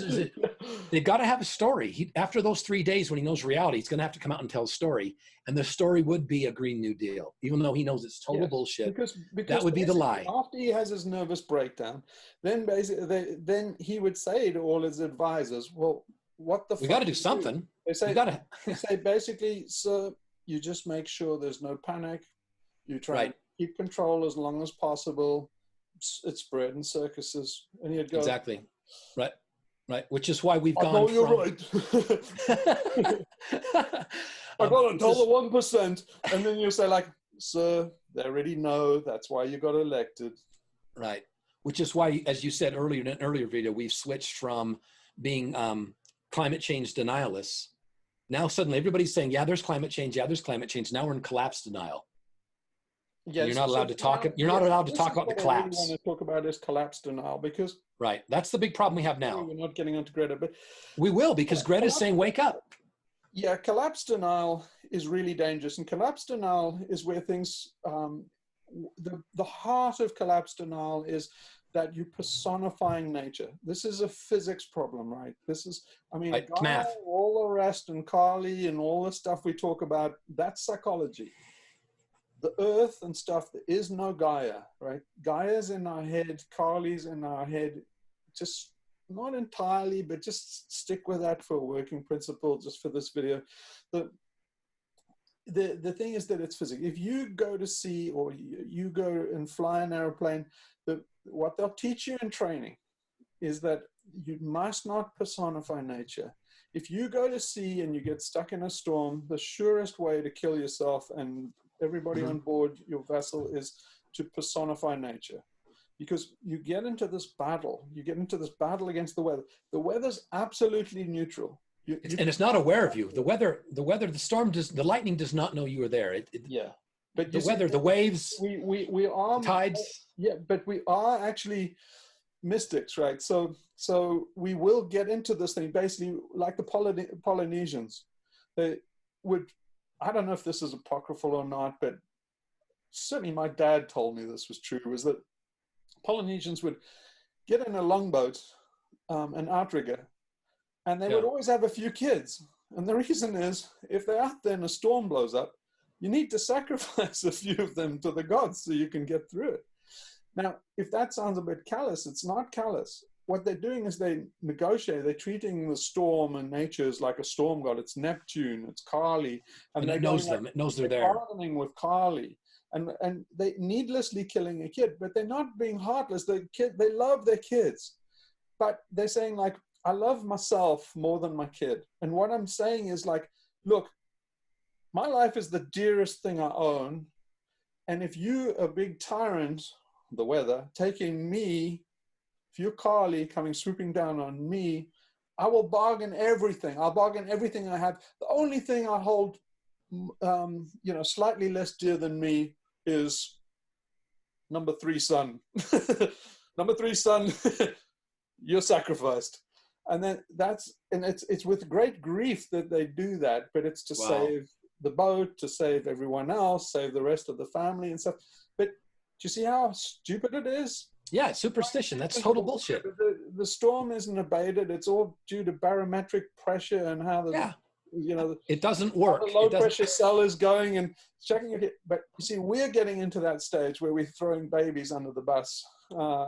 B: they've got to have a story. After those 3 days, when he knows reality, he's going to have to come out and tell a story. And the story would be a Green New Deal, even though he knows it's total bullshit. Because that would be the lie.
A: After he has his nervous breakdown, then basically, then he would say to all his advisors, well, what the fuck?
B: We got to do something.
A: They say, they say basically, sir, you just make sure there's no panic. You try and keep control as long as possible. It's bread and circuses. And he'd go,
B: exactly. Right. Which is why we've gone
A: I know you're right. I got $1 1%. And then you say like, sir, they already know. That's why you got elected.
B: Right. Which is why, as you said earlier in an earlier video, we've switched from being climate change denialists. Now suddenly everybody's saying, yeah, there's climate change. Yeah, there's climate change. Now we're in collapse denial. Yes, you're not allowed to talk. You're not allowed to talk about the collapse.
A: What I really want to talk about is collapse denial, because
B: that's the big problem we have now.
A: We're not getting onto Greta, but
B: we will, because Greta's saying, "Wake up."
A: Yeah, collapse denial is really dangerous, and collapse denial is where things. The heart of collapse denial is that you're personifying nature. This is a physics problem, right? This is,
B: math.
A: All the rest, and Carly and all the stuff we talk about, that's psychology. The earth and stuff, there is no Gaia, right? Gaia's in our head, Carly's in our head, just not entirely, but just stick with that for a working principle, just for this video. The thing is that it's physics. If you go to sea, or you go and fly an airplane, what they'll teach you in training is that you must not personify nature. If you go to sea and you get stuck in a storm, the surest way to kill yourself and everybody on board your vessel is to personify nature, because you get into this battle. You get into this battle against the weather. The weather's absolutely neutral.
B: And it's not aware of you. The weather, the storm the lightning does not know you are there.
A: But
B: the weather, the waves,
A: we are
B: tides.
A: Yeah, but we are actually mystics, right? So we will get into this thing, basically like the Polynesians. They would, I don't know if this is apocryphal or not, but certainly my dad told me this was true, was that Polynesians would get in a longboat, an outrigger, and they would always have a few kids. And the reason is, if they're out there and a storm blows up, you need to sacrifice a few of them to the gods so you can get through it. Now, if that sounds a bit callous, it's not callous. What they're doing is they negotiate. They're treating the storm and nature as like a storm god. It's Neptune, it's Kali.
B: And it knows them. It knows they're there.
A: Bargaining with Kali. And they needlessly killing a kid, but they're not being heartless. They love their kids. But they're saying like, I love myself more than my kid. And what I'm saying is like, look, my life is the dearest thing I own. And if you, a big tyrant, the weather, taking me, if you're Carly coming swooping down on me, I will bargain everything. I'll bargain everything I have. The only thing I hold, slightly less dear than me is number 3 son. Number 3 son, you're sacrificed. And then it's with great grief that they do that, but it's to save the boat, to save everyone else, save the rest of the family and stuff. But do you see how stupid it is?
B: Yeah, superstition. That's total bullshit.
A: The storm isn't abated. It's all due to barometric pressure and how the
B: it doesn't work.
A: The low pressure cell is going and checking it. But you see, we're getting into that stage where we're throwing babies under the bus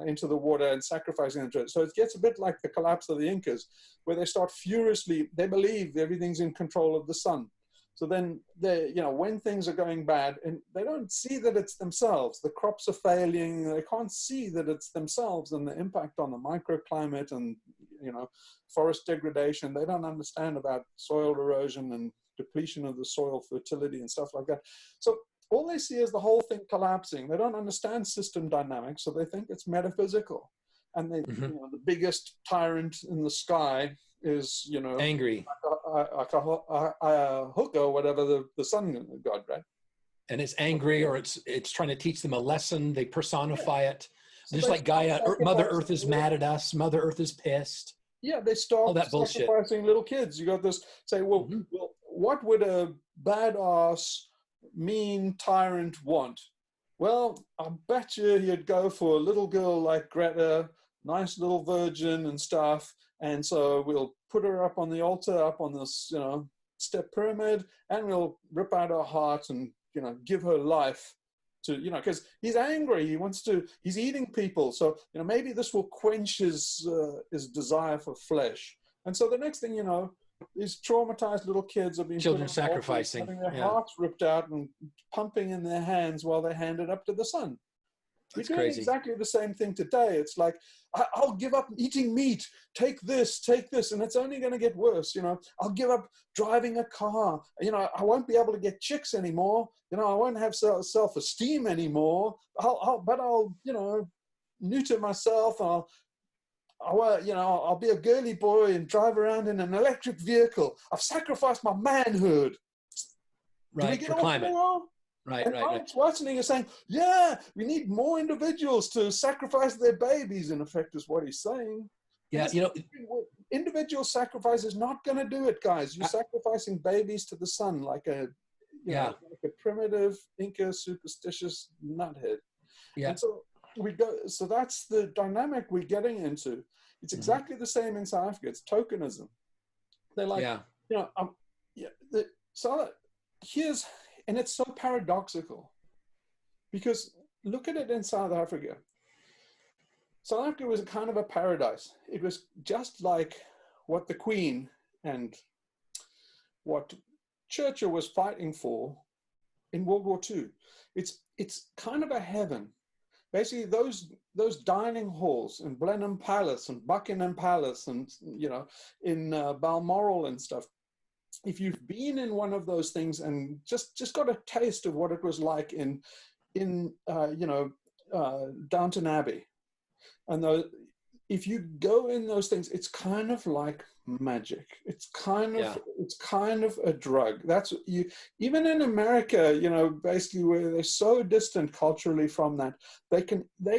A: into the water and sacrificing them to it. So it gets a bit like the collapse of the Incas, where they start furiously. They believe everything's in control of the sun. So then, when things are going bad, and they don't see that it's themselves, the crops are failing, they can't see that it's themselves and the impact on the microclimate and, forest degradation. They don't understand about soil erosion and depletion of the soil fertility and stuff like that. So all they see is the whole thing collapsing. They don't understand system dynamics, so they think it's metaphysical. And they, the biggest tyrant in the sky is,
B: angry,
A: like a hooker or whatever, the sun god, right?
B: And it's angry, or it's trying to teach them a lesson. They personify it. So just like Gaia, Mother Earth is mad at us. Mother Earth is pissed.
A: Yeah, they start sacrificing little kids. You got this, say, well, what would a badass, mean tyrant want? Well, I bet you he'd go for a little girl like Greta, nice little virgin and stuff. And so we'll put her up on the altar, up on this, step pyramid, and we'll rip out her heart and, give her life to, because he's angry. He's eating people. So, maybe this will quench his desire for flesh. And so the next thing, these traumatized little kids are being
B: sacrificing,
A: having their hearts ripped out and pumping in their hands while they hand it up to the sun. We're doing exactly the same thing today. It's like, I'll give up eating meat. Take this, and it's only going to get worse. I'll give up driving a car. I won't be able to get chicks anymore. I won't have self-esteem anymore. I'll neuter myself. I'll be a girly boy and drive around in an electric vehicle. I've sacrificed my manhood.
B: Right, for climate. Right.
A: Schwarzenegger is saying, yeah, we need more individuals to sacrifice their babies, in effect, is what he's saying.
B: Yeah,
A: individual sacrifice is not going to do it, guys. You're sacrificing babies to the sun like a primitive Inca superstitious nuthead.
B: Yeah.
A: And so that's the dynamic we're getting into. It's exactly the same in South Africa. It's tokenism. They're like, and it's so paradoxical, because look at it in South Africa. South Africa was kind of a paradise. It was just like what the Queen and what Churchill was fighting for in World War II. It's kind of a heaven. Basically, those dining halls in Blenheim Palace and Buckingham Palace and, in Balmoral and stuff, if you've been in one of those things and just got a taste of what it was like in Downton Abbey, and if you go in those things, it's kind of like magic. It's kind of a drug. That's even in America, basically where they're so distant culturally from that, they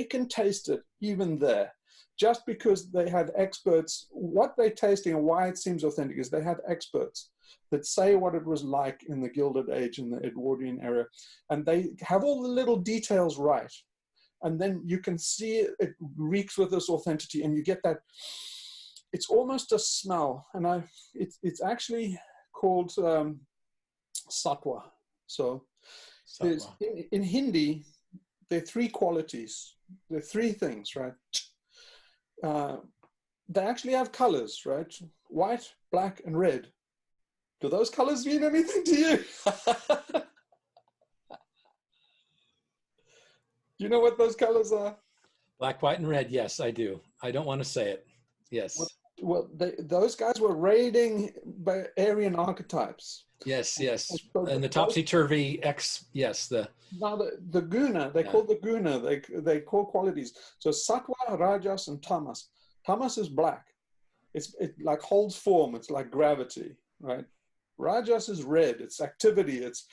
A: can taste it even there. Just because they have experts, what they're tasting and why it seems authentic is they have experts that say what it was like in the Gilded Age, in the Edwardian era, and they have all the little details right. And then you can see it reeks with this authenticity, and you get that, it's almost a smell. And it's actually called satwa. So in Hindi, there are three qualities. There are three things, right? They actually have colors, right? White, black, and red. Do those colors mean anything to you? Do you know what those colors are?
B: Black, white, and red. Yes, I do. I don't want to say it. Yes.
A: Well, those guys were raiding by Aryan archetypes.
B: Yes. And the topsy-turvy
A: Now the guna, they call the guna, they call qualities. So sattva, rajas, and tamas. Tamas is black. It like holds form. It's like gravity, right? Rajas is red. It's activity. It's,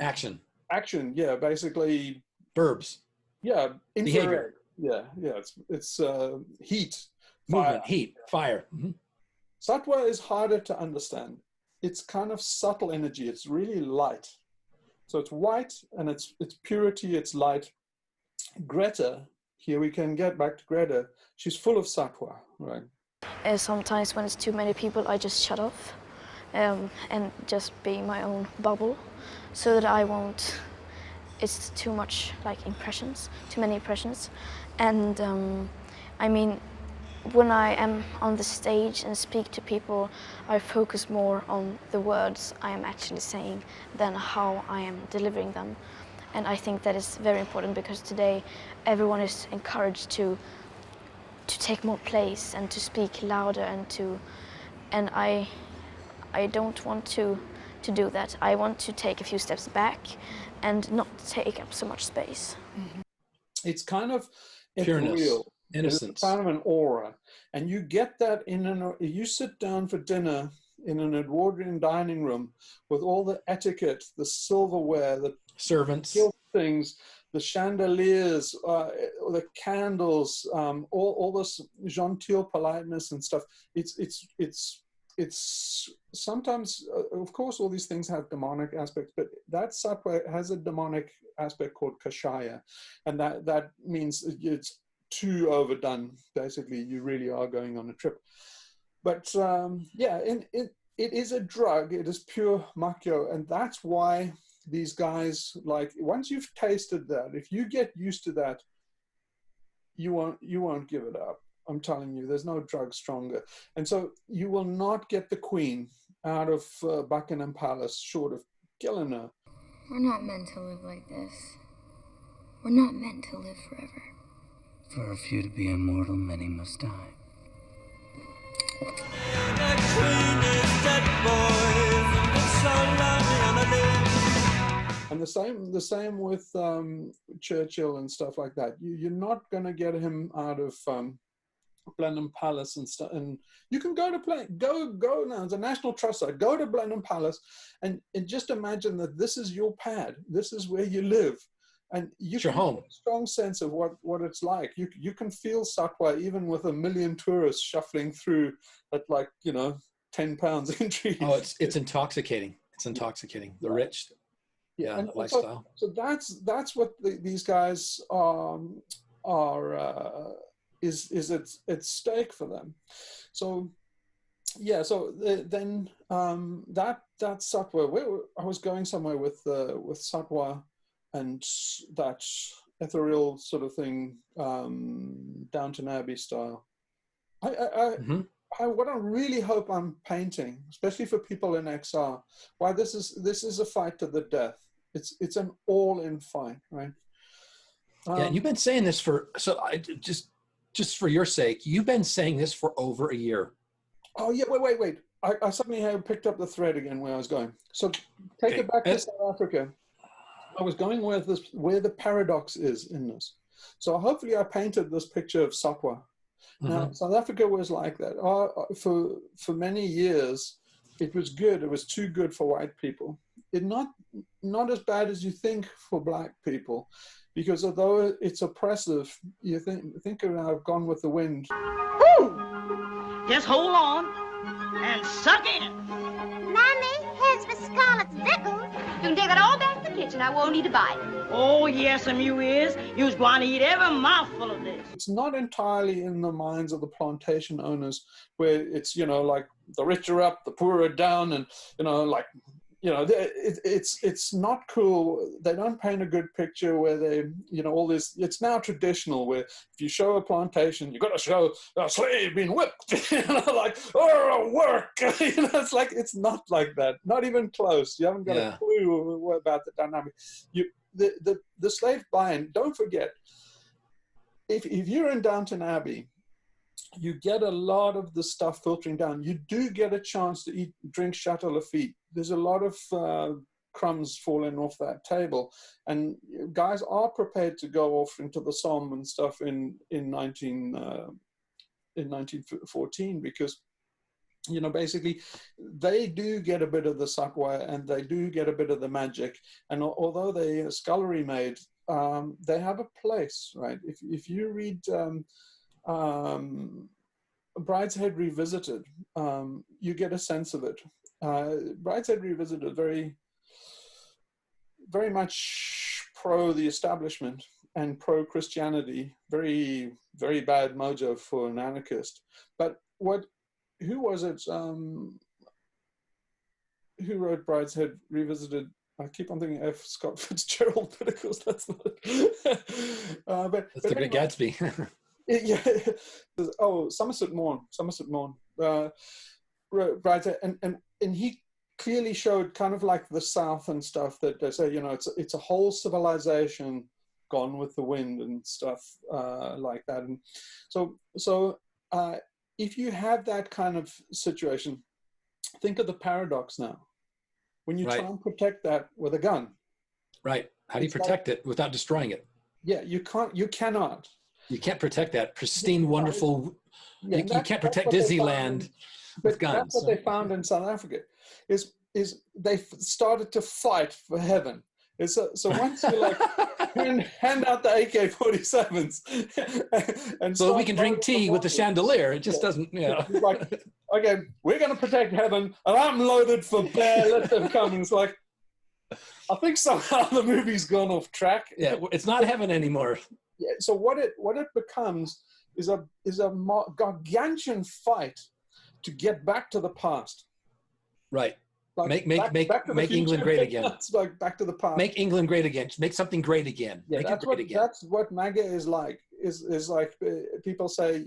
B: action.
A: Action. Yeah. Basically
B: verbs.
A: Yeah.
B: Behavior.
A: Yeah. It's heat.
B: Movement, heat, fire. Mm-hmm.
A: Sattva is harder to understand. It's kind of subtle energy. It's really light. So it's white and it's purity, it's light. Greta here we can get back to Greta. She's full of satwa, right?
P: Sometimes when it's too many people, I just shut off and just be in my own bubble, so that I won't, it's too much like impressions, too many impressions. And I mean, when I am on the stage and speak to people, I focus more on the words I am actually saying than how I am delivering them. And I think that is very important, because today everyone is encouraged to take more place and to speak louder, and I don't want to do that. I want to take a few steps back and not take up so much space.
A: It's kind of
B: pureness,
A: ethereal.
B: innocence.
A: It's kind of an aura, and you get that you sit down for dinner in an Edwardian dining room with all the etiquette, the silverware, the
B: servants,
A: things, the chandeliers, the candles, all this genteel politeness and stuff. It's sometimes, of course, all these things have demonic aspects, but that satwa has a demonic aspect called kashaya, and that means it's too overdone. Basically, you really are going on a trip. But yeah, it is a drug. It is pure makyo, and that's why these guys, like, once you've tasted that, if you get used to that, you won't give it up. I'm telling you, there's no drug stronger. And so you will not get the Queen out of Buckingham Palace short of killing her.
Q: We're not meant to live like this. We're not meant to live forever.
R: For a few to be immortal, many must die.
A: And the same with Churchill and stuff like that. You're not going to get him out of Blenheim Palace and stuff. And you can go now. It's a National Trust site. Go to Blenheim Palace and just imagine that this is your pad. This is where you live. And you can have a strong sense of what it's like. You can feel satwa even with 1 million tourists shuffling through at, like, 10 pounds entry.
B: Oh, it's intoxicating. It's intoxicating. The rich,
A: and
B: lifestyle.
A: So that's what these guys is at stake for them. So yeah, so then that satwa. I was going somewhere with satwa and that ethereal sort of thing, Downton Abbey style. What I really hope I'm painting, especially for people in XR, why this is a fight to the death. It's an all-in fight, right?
B: Yeah, and you've been saying this just for your sake, you've been saying this for over a year.
A: Oh yeah, wait. I suddenly have picked up the thread again where I was going. So take it back to South Africa. I was going where the paradox is in this. So hopefully I painted this picture of satwa. Now, South Africa was like that. For many years, it was good. It was too good for white people. Not as bad as you think for black people, because although it's oppressive, you think of Gone with the Wind.
S: Ooh! Just hold on and suck in.
T: Mommy, here's for Scarlet's Vickles. You can take that all back to the kitchen. I won't need to buy it.
S: Oh, yes, you is. You's going to eat every mouthful of this.
A: It's not entirely in the minds of the plantation owners where it's, like the rich are up, the poor are down, and, it's not cool. They don't paint a good picture where they, all this. It's now traditional where if you show a plantation, you've got to show a slave being whipped, work. It's like, it's not like that. Not even close. You haven't got a clue about the dynamic. The slave buy-in, don't forget, if you're in Downton Abbey, you get a lot of the stuff filtering down. You do get a chance to drink Chateau Lafite. There's a lot of crumbs falling off that table. And guys are prepared to go off into the Somme and stuff in 1914 because, basically they do get a bit of the satwa and they do get a bit of the magic. And although they are scullery made, they have a place, right? If you read Brideshead Revisited, you get a sense of it. Brideshead Revisited very, very much pro the establishment, and pro-Christianity, very, very bad mojo for an anarchist. But who was it? Who wrote Brideshead Revisited? I keep on thinking F. Scott Fitzgerald, but of course that's not it.
B: That's the Great Gatsby.
A: Yeah. Oh, Somerset Maugham. Right, and he clearly showed kind of like the South and stuff, that they say, it's a whole civilization gone with the wind and stuff like that. And so if you have that kind of situation, think of the paradox now. When you try and protect that with a gun.
B: Right. How do you protect it without destroying it?
A: Yeah, you cannot.
B: You can't protect that pristine, wonderful, you can't protect Disneyland with guns.
A: That's what they found in South Africa, is they started to fight for heaven. So once you like hand out the AK-47s, and
B: so we can drink tea with the chandelier, it just doesn't.
A: It's like, okay, we're going to protect heaven, and I'm loaded for bear. Let them come. And it's like, I think somehow the movie's gone off track.
B: Yeah, it's not heaven anymore.
A: Yeah. So what it becomes is a gargantuan fight to get back to the past.
B: Right.
A: Like
B: make England great again.
A: It's like back to the past.
B: Make England great again. Make something great again.
A: Yeah, that's what MAGA is like. Is like people say,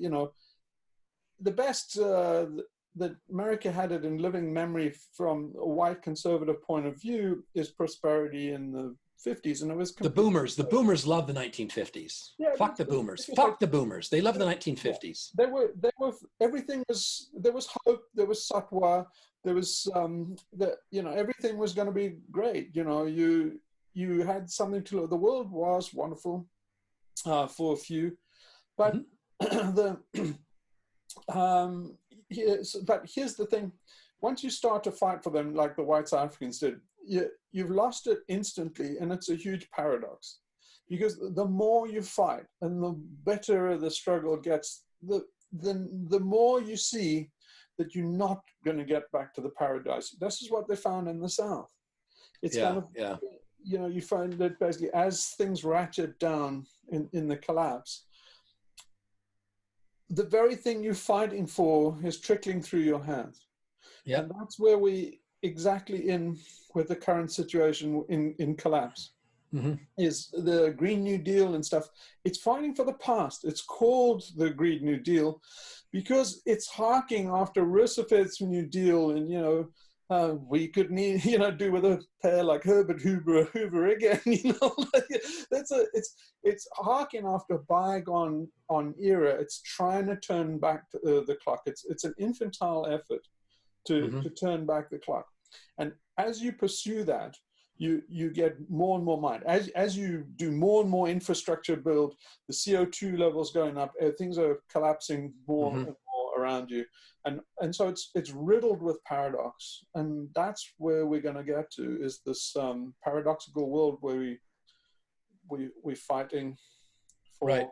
A: the best that America had it in living memory from a white conservative point of view is prosperity in the 50s, and it was
B: the boomers. The boomers love the 1950s. Yeah, fuck the boomers. Fuck the boomers. They love the 1950s.
A: They were everything was, there was hope. There was satwa. There was everything was going to be great. You had something to look. The world was wonderful for a few, but but here's the thing: once you start to fight for them, like the white South Africans did, you've lost it instantly, and it's a huge paradox, because the more you fight and the better the struggle gets, the more you see that you're not going to get back to the paradise. This is what they found in the South. It's you find that basically as things ratchet down in the collapse, the very thing you're fighting for is trickling through your hands. Yeah. And that's where we exactly in with the current situation in collapse. Mm-hmm. Is the Green New Deal and stuff. It's fighting for the past. It's called the Green New Deal because it's harking after Roosevelt's New Deal, and we could do with a pair like Herbert Hoover again. It's harking after a bygone era. It's trying to turn back the clock. It's an infantile effort to turn back the clock, and as you pursue that, you get more and more mind. As you do more and more infrastructure build, the CO2 levels going up, things are collapsing more and more around you. And so it's riddled with paradox. And that's where we're going to get to, is this paradoxical world where we're fighting for...
B: Right.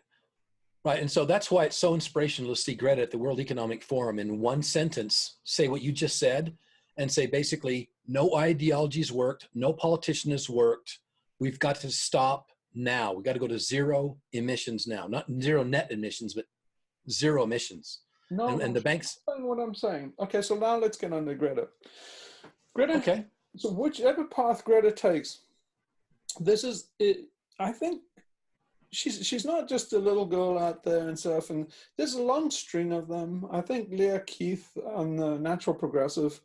B: And so that's why it's so inspirational to see Greta at the World Economic Forum in one sentence say what you just said, and say basically, no ideologies worked, no politician has worked. We've got to stop now. We've got to go to zero emissions now. Not zero net emissions, but zero emissions.
A: No,
B: and the banks...
A: what I'm saying. Okay, so now let's get on to Greta. Okay. So whichever path Greta takes, this is it. I think she's not just a little girl out there and stuff, and there's a long string of them. I think Leah Keith on the Natural Progressive,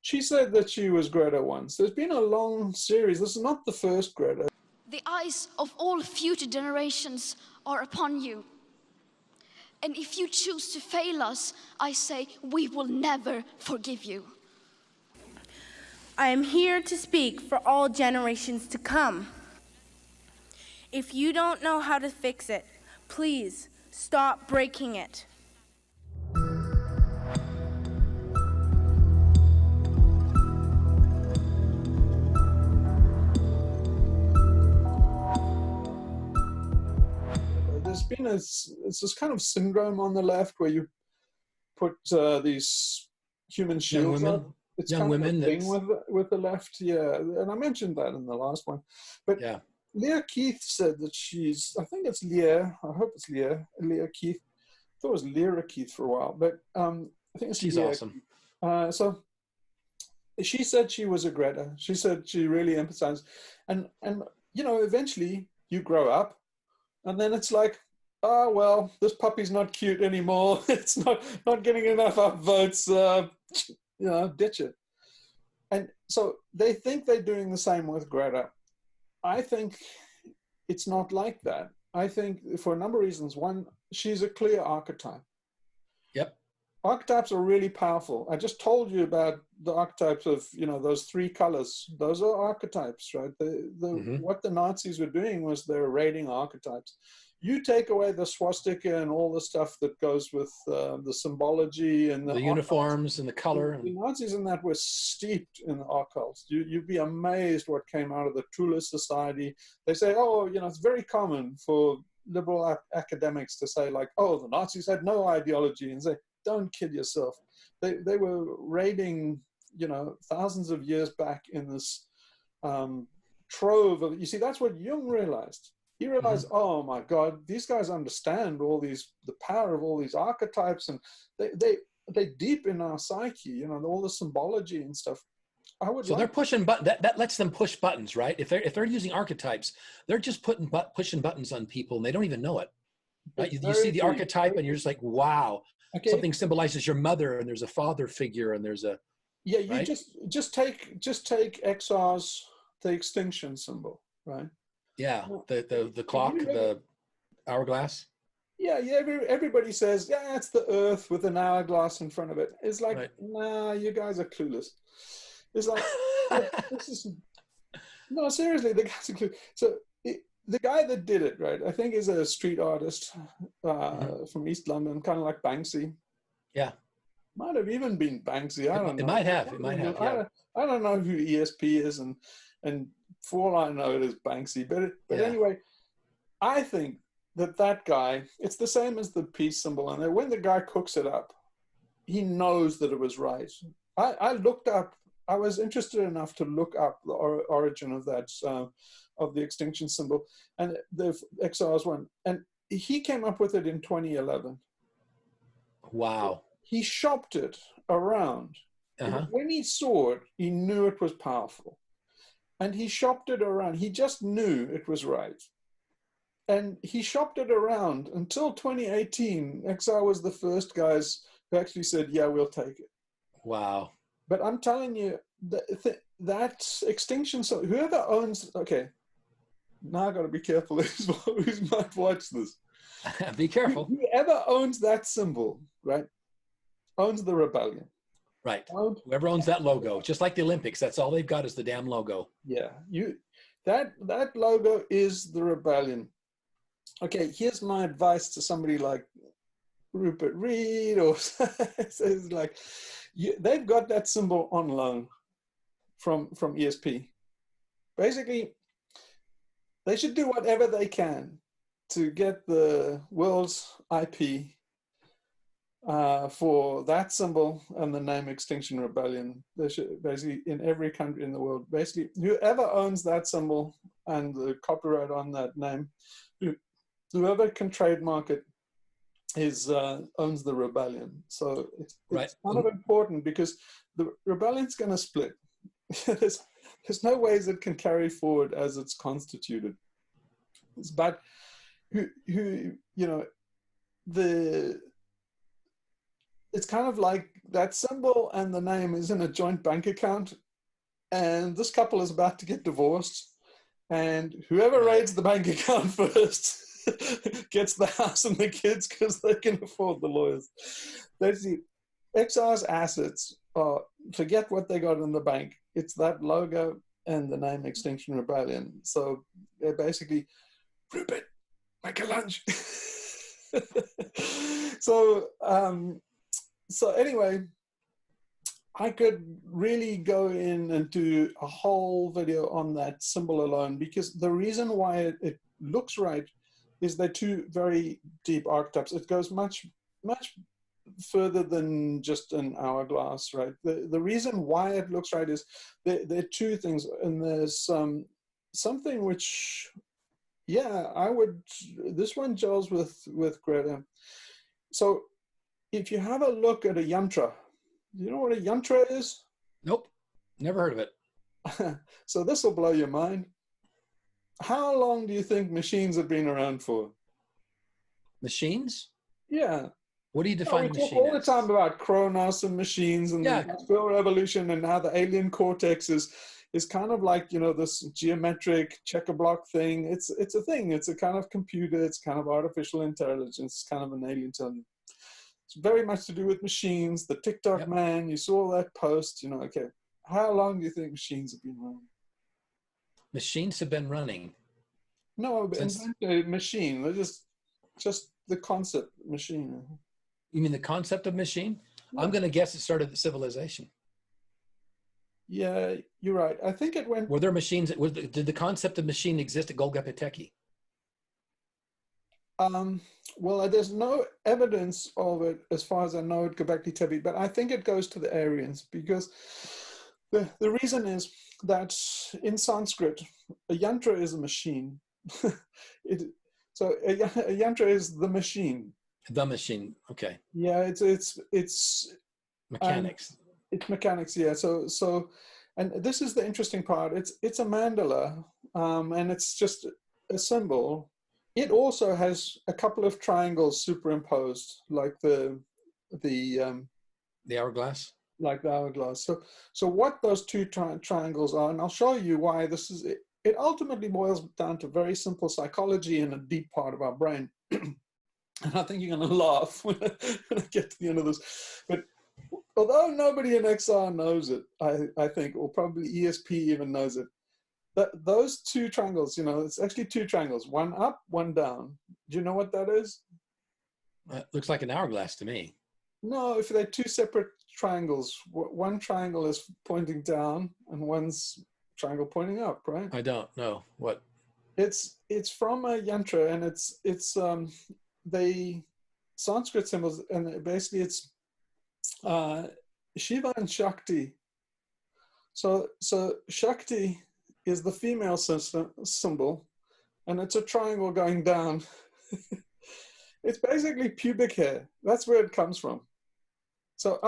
A: she said that she was Greta once. There's been a long series. This is not the first Greta.
F: The eyes of all future generations are upon you. And if you choose to fail us, I say we will never forgive you.
U: I am here to speak for all generations to come. If you don't know how to fix it, please stop breaking it.
A: There's been it's this kind of syndrome on the left where you put these human shields up. It's
B: young
A: kind
B: women
A: of a thing with the left, yeah. And I mentioned that in the last one. But Leah Keith said that she's, I think it's Leah, I hope it's Leah Keith. I thought it was Lyra Keith for a while, but I think it's
B: She's
A: Leah
B: awesome.
A: Keith. So she said she was a Greta. She said she really empathized. And you know, eventually you grow up and then it's like, oh, well, this puppy's not cute anymore. It's not getting enough upvotes. You know, ditch it. And so they think they're doing the same with Greta. I think it's not like that. I think for a number of reasons. One, she's a clear archetype.
B: Yep.
A: Archetypes are really powerful. I just told you about the archetypes of, you know, those three colors. Those are archetypes, right? What the Nazis were doing was they're raiding archetypes. You take away the swastika and all the stuff that goes with the symbology and
B: the uniforms and the color.
A: The Nazis in that were steeped in the occult. You'd be amazed what came out of the Tula Society. They say, oh, you know, it's very common for liberal academics to say like, oh, the Nazis had no ideology, and say, don't kid yourself. They were raiding, you know, thousands of years back in this trove of, you see, that's what Jung realized. He realized, oh my God, these guys understand all these, the power of all these archetypes, and they deep in our psyche, you know, all the symbology and stuff.
B: So they're pushing that lets them push buttons, right? If they're using archetypes, they're just pushing buttons on people and they don't even know it. Right? You see the archetype and you're just like, wow, something symbolizes your mother and there's a father figure and there's a
A: you
B: right?
A: just take XR's the extinction symbol, right?
B: Yeah, the clock, the hourglass.
A: Yeah, everybody says, yeah, it's the Earth with an hourglass in front of it. It's like, right. Nah, you guys are clueless. It's like, this is, no, seriously, the guys are clueless. So the guy that did it, right, I think is a street artist from East London, kind of like Banksy.
B: Yeah.
A: Might have even been Banksy. I don't know.
B: It might have. Yeah.
A: I don't know who ESP is, and for all I know, it is Banksy. But anyway, I think that guy, it's the same as the peace symbol. And when the guy cooks it up, he knows that it was right. I looked up, I was interested enough to look up the origin of that, of the extinction symbol, and the XR's one. And he came up with it in 2011.
B: Wow.
A: He shopped it around. When he saw it, he knew it was powerful. And he shopped it around. He just knew it was right. And he shopped it around until 2018. XR was the first guys who actually said, yeah, we'll take it.
B: Wow.
A: But I'm telling you, that extinction, so whoever owns, okay, now I got to be careful who might watch this.
B: Be careful.
A: Whoever owns that symbol, right, owns the rebellion.
B: Right. Whoever owns that logo, just like the Olympics, that's all they've got is the damn logo.
A: Yeah. That logo is the rebellion. Okay, here's my advice to somebody like Rupert Reed, or says like, they've got that symbol on loan from ESP. Basically, they should do whatever they can to get the world's IP for that symbol and the name Extinction Rebellion. They should basically, in every country in the world, basically whoever owns that symbol and the copyright on that name, whoever can trademark it owns the rebellion. So it's kind of important because the rebellion's going to split. There's no ways it can carry forward as it's constituted. But it's kind of like that symbol and the name is in a joint bank account, and this couple is about to get divorced, and whoever raids the bank account first gets the house and the kids because they can afford the lawyers. Basically, XR's assets are, forget what they got in the bank. It's that logo and the name Extinction Rebellion. So they're basically, Rupert, make a lunch. So anyway, I could really go in and do a whole video on that symbol alone, because the reason why it looks right is they're two very deep archetypes. It goes much, much further than just an hourglass, right? The reason why it looks right is there are two things, and there's something which, yeah, this one gels with Greta. So if you have a look at a Yantra, you know what a Yantra is?
B: Nope, never heard of it.
A: So this will blow your mind. How long do you think machines have been around for?
B: Machines?
A: Yeah.
B: What do you define
A: we
B: a machine
A: talk all
B: as?
A: the time about Kronos and machines and the Industrial Revolution and how the alien cortex is kind of like, you know, this geometric checker block thing. It's a thing. It's a kind of computer. It's kind of artificial intelligence. It's kind of an alien intelligence. It's very much to do with machines. The TikTok man, you saw that post, you know, okay. How long do you think machines have been running?
B: Machines have been running.
A: No, a machine. They're just the concept machine.
B: You mean the concept of machine? Yeah. I'm going to guess it started the civilization.
A: Yeah, you're right. I think it went...
B: Were there machines? Did the concept of machine exist at Golgotha Teki?
A: Well, there's no evidence of it as far as I know at Göbekli Tepe, but I think it goes to the Aryans because the reason is that in Sanskrit, a yantra is a machine. So a yantra is the machine.
B: The machine, okay.
A: Yeah, it's
B: mechanics.
A: It's mechanics, yeah. So, and this is the interesting part. It's a mandala, and it's just a symbol. It also has a couple of triangles superimposed, like the
B: hourglass.
A: Like the hourglass. So what those two triangles are, and I'll show you why this is. It ultimately boils down to very simple psychology in a deep part of our brain. And I think you're going to laugh when I get to the end of this. But although nobody in XR knows it, I think, or probably ESP even knows it, that those two triangles, you know, it's actually two triangles, one up, one down. Do you know what that is?
B: Looks like an hourglass to me.
A: No, if they're two separate triangles, one triangle is pointing down and one's triangle pointing up, right?
B: I don't know what.
A: It's from a yantra, and it's the Sanskrit symbols, and basically it's Shiva and Shakti. So Shakti is the female symbol, and it's a triangle going down. It's basically pubic hair. That's where it comes from. So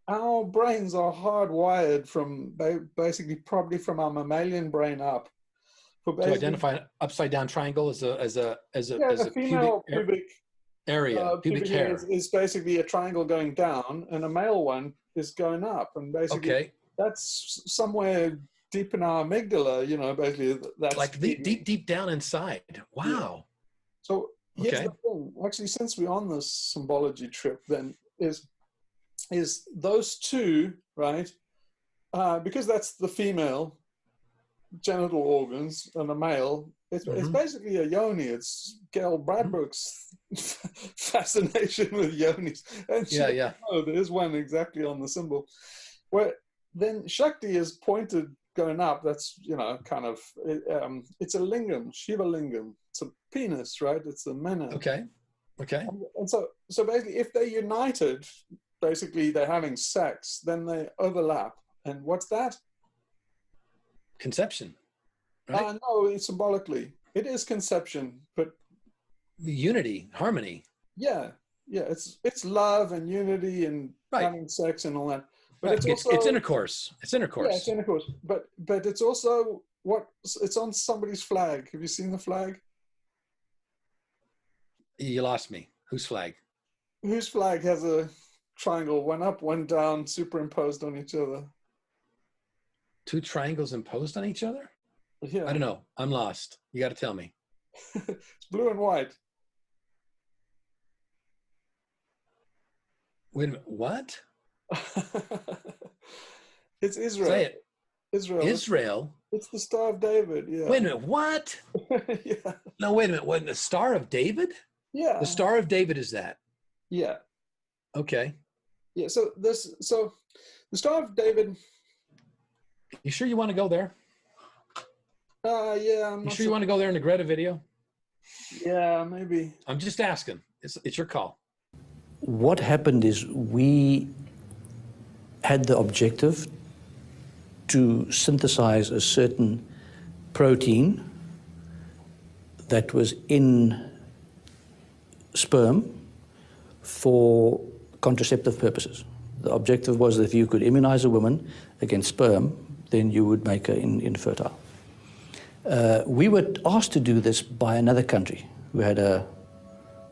A: our brains are hardwired from basically probably from our mammalian brain up.
B: To identify an upside down triangle as a
A: female pubic
B: area, pubic hair
A: is basically a triangle going down, and a male one is going up, and basically that's somewhere deep in our amygdala. You know, basically that's
B: like deep down inside. Wow.
A: Yeah. So here's the thing. Actually, since we're on this symbology trip, then is those two, right? Because that's the female genital organs, and the male, it's basically a yoni. It's Gail Bradbrook's fascination with yonis. And there's one exactly on the symbol. Where then Shakti is pointed going up. That's, you know, kind of, it's a lingam, Shiva lingam. It's a penis, right? It's a mena.
B: Okay.
A: And so basically, if they're united, basically they're having sex, then they overlap. And what's that?
B: Conception, right?
A: No, symbolically. It is conception, but...
B: Unity, harmony.
A: Yeah. It's love and unity and having sex and all that. But
B: it's also... It's intercourse. It's intercourse.
A: Yeah, it's intercourse. But it's also it's on somebody's flag. Have you seen the flag?
B: You lost me. Whose flag?
A: Whose flag has a triangle, one up, one down, superimposed on each other?
B: Two triangles imposed on each other?
A: Yeah.
B: I don't know. I'm lost. You got to tell me.
A: It's blue and white.
B: Wait a minute. What?
A: It's Israel.
B: Say it.
A: Israel. It's the Star of David. Yeah.
B: Wait a minute. What?
A: Yeah.
B: No, wait a minute. What? The Star of David?
A: Yeah.
B: The Star of David is that?
A: Yeah.
B: Okay.
A: Yeah. So the Star of David.
B: You sure you want to go there?
A: Yeah.
B: You sure you want to go there in the Greta video?
A: Yeah, maybe.
B: I'm just asking. It's your call.
D: What happened is we had the objective
R: to synthesize a certain protein that was in sperm for contraceptive purposes. The objective was that if you could immunize a woman against sperm, then you would make her infertile. We were asked to do this by another country who had a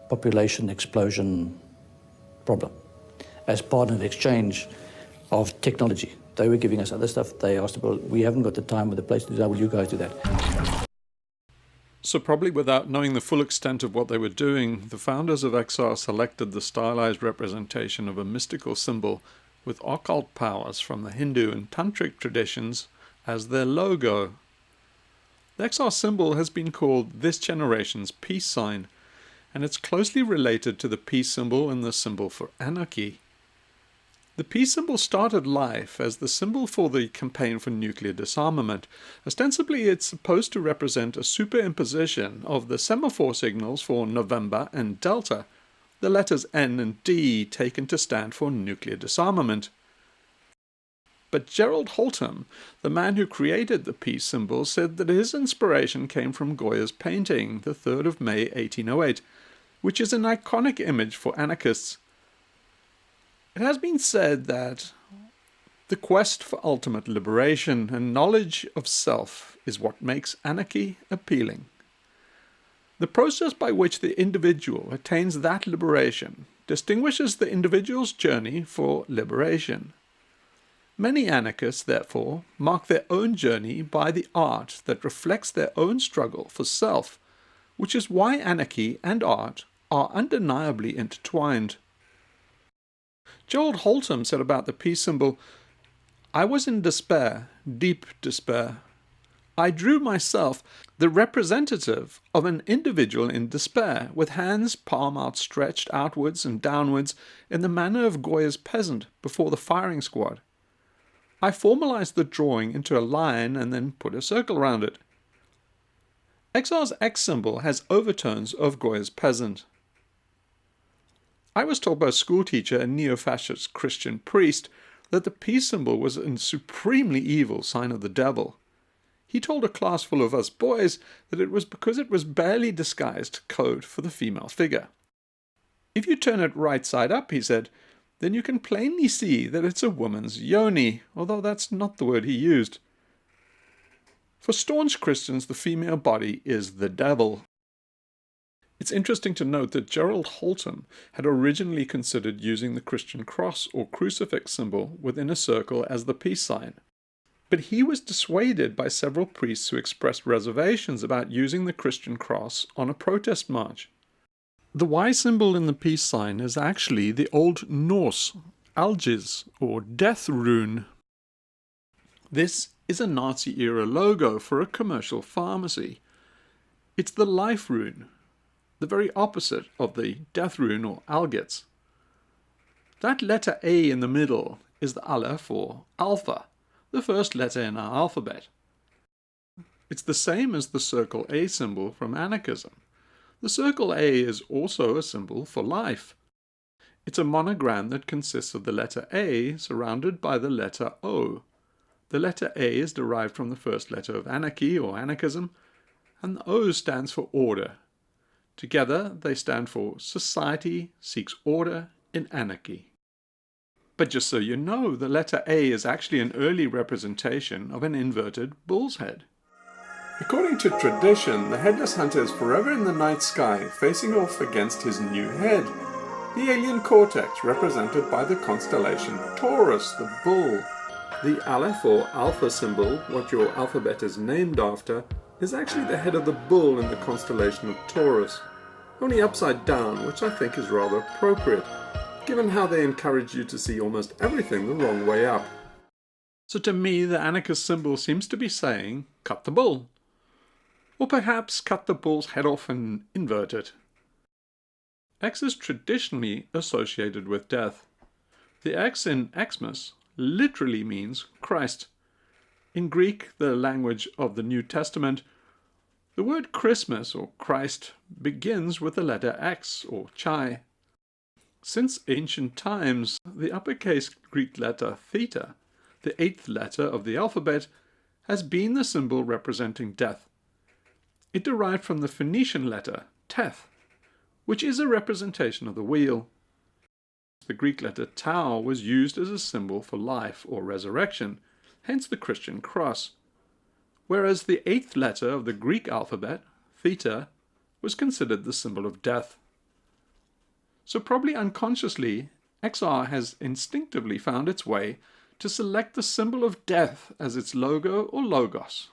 R: population explosion problem as part of an exchange of technology. They were giving us other stuff. They asked, well, we haven't got the time or the place to do that. Will you guys do that?
C: So probably without knowing the full extent of what they were doing, the founders of XR selected the stylized representation of a mystical symbol with occult powers from the Hindu and Tantric traditions as their logo. The XR symbol has been called this generation's peace sign, and it's closely related to the peace symbol and the symbol for anarchy. The peace symbol started life as the symbol for the campaign for nuclear disarmament. Ostensibly, it's supposed to represent a superimposition of the semaphore signals for November and Delta, the letters N and D taken to stand for nuclear disarmament. But Gerald Holtham, the man who created the peace symbol, said that his inspiration came from Goya's painting, the 3rd of May 1808, which is an iconic image for anarchists. It has been said that the quest for ultimate liberation and knowledge of self is what makes anarchy appealing. The process by which the individual attains that liberation distinguishes the individual's journey for liberation. Many anarchists, therefore, mark their own journey by the art that reflects their own struggle for self, which is why anarchy and art are undeniably intertwined. Gerald Holtham said about the peace symbol, "I was in despair, deep despair. I drew myself the representative of an individual in despair, with hands palm outstretched outwards and downwards in the manner of Goya's peasant before the firing squad. I formalized the drawing into a line and then put a circle round it." XR's X symbol has overtones of Goya's peasant. I was told by a schoolteacher and neo-fascist Christian priest that the peace symbol was a supremely evil sign of the devil. He told a class full of us boys that it was because it was barely disguised code for the female figure. If you turn it right side up, he said, then you can plainly see that it's a woman's yoni, although that's not the word he used. For staunch Christians, the female body is the devil. It's interesting to note that Gerald Holtham had originally considered using the Christian cross or crucifix symbol within a circle as the peace sign. But he was dissuaded by several priests who expressed reservations about using the Christian cross on a protest march. The Y symbol in the peace sign is actually the Old Norse algiz or death rune. This is a Nazi-era logo for a commercial pharmacy. It's the life rune, the very opposite of the death rune or algiz. That letter A in the middle is the Aleph or Alpha, the first letter in our alphabet. It's the same as the circle A symbol from anarchism. The circle A is also a symbol for life. It's a monogram that consists of the letter A surrounded by the letter O. The letter A is derived from the first letter of anarchy or anarchism, and the O stands for order. Together, they stand for Society Seeks Order in Anarchy. But just so you know, the letter A is actually an early representation of an inverted bull's head. According to tradition, the headless hunter is forever in the night sky, facing off against his new head, the alien cortex represented by the constellation Taurus, the bull. The Aleph or Alpha symbol, what your alphabet is named after, is actually the head of the bull in the constellation of Taurus, only upside down, which I think is rather appropriate, given how they encourage you to see almost everything the wrong way up. So to me, the anarchist symbol seems to be saying, cut the bull. Or perhaps cut the bull's head off and invert it. X is traditionally associated with death. The X in Xmas literally means Christ. In Greek, the language of the New Testament, the word Christmas or Christ begins with the letter X or chi. Since ancient times, the uppercase Greek letter theta, the 8th letter of the alphabet, has been the symbol representing death. It derived from the Phoenician letter, teth, which is a representation of the wheel. The Greek letter tau was used as a symbol for life or resurrection, hence the Christian cross, whereas the 8th letter of the Greek alphabet, theta, was considered the symbol of death. So probably unconsciously, XR has instinctively found its way to select the symbol of death as its logo or logos.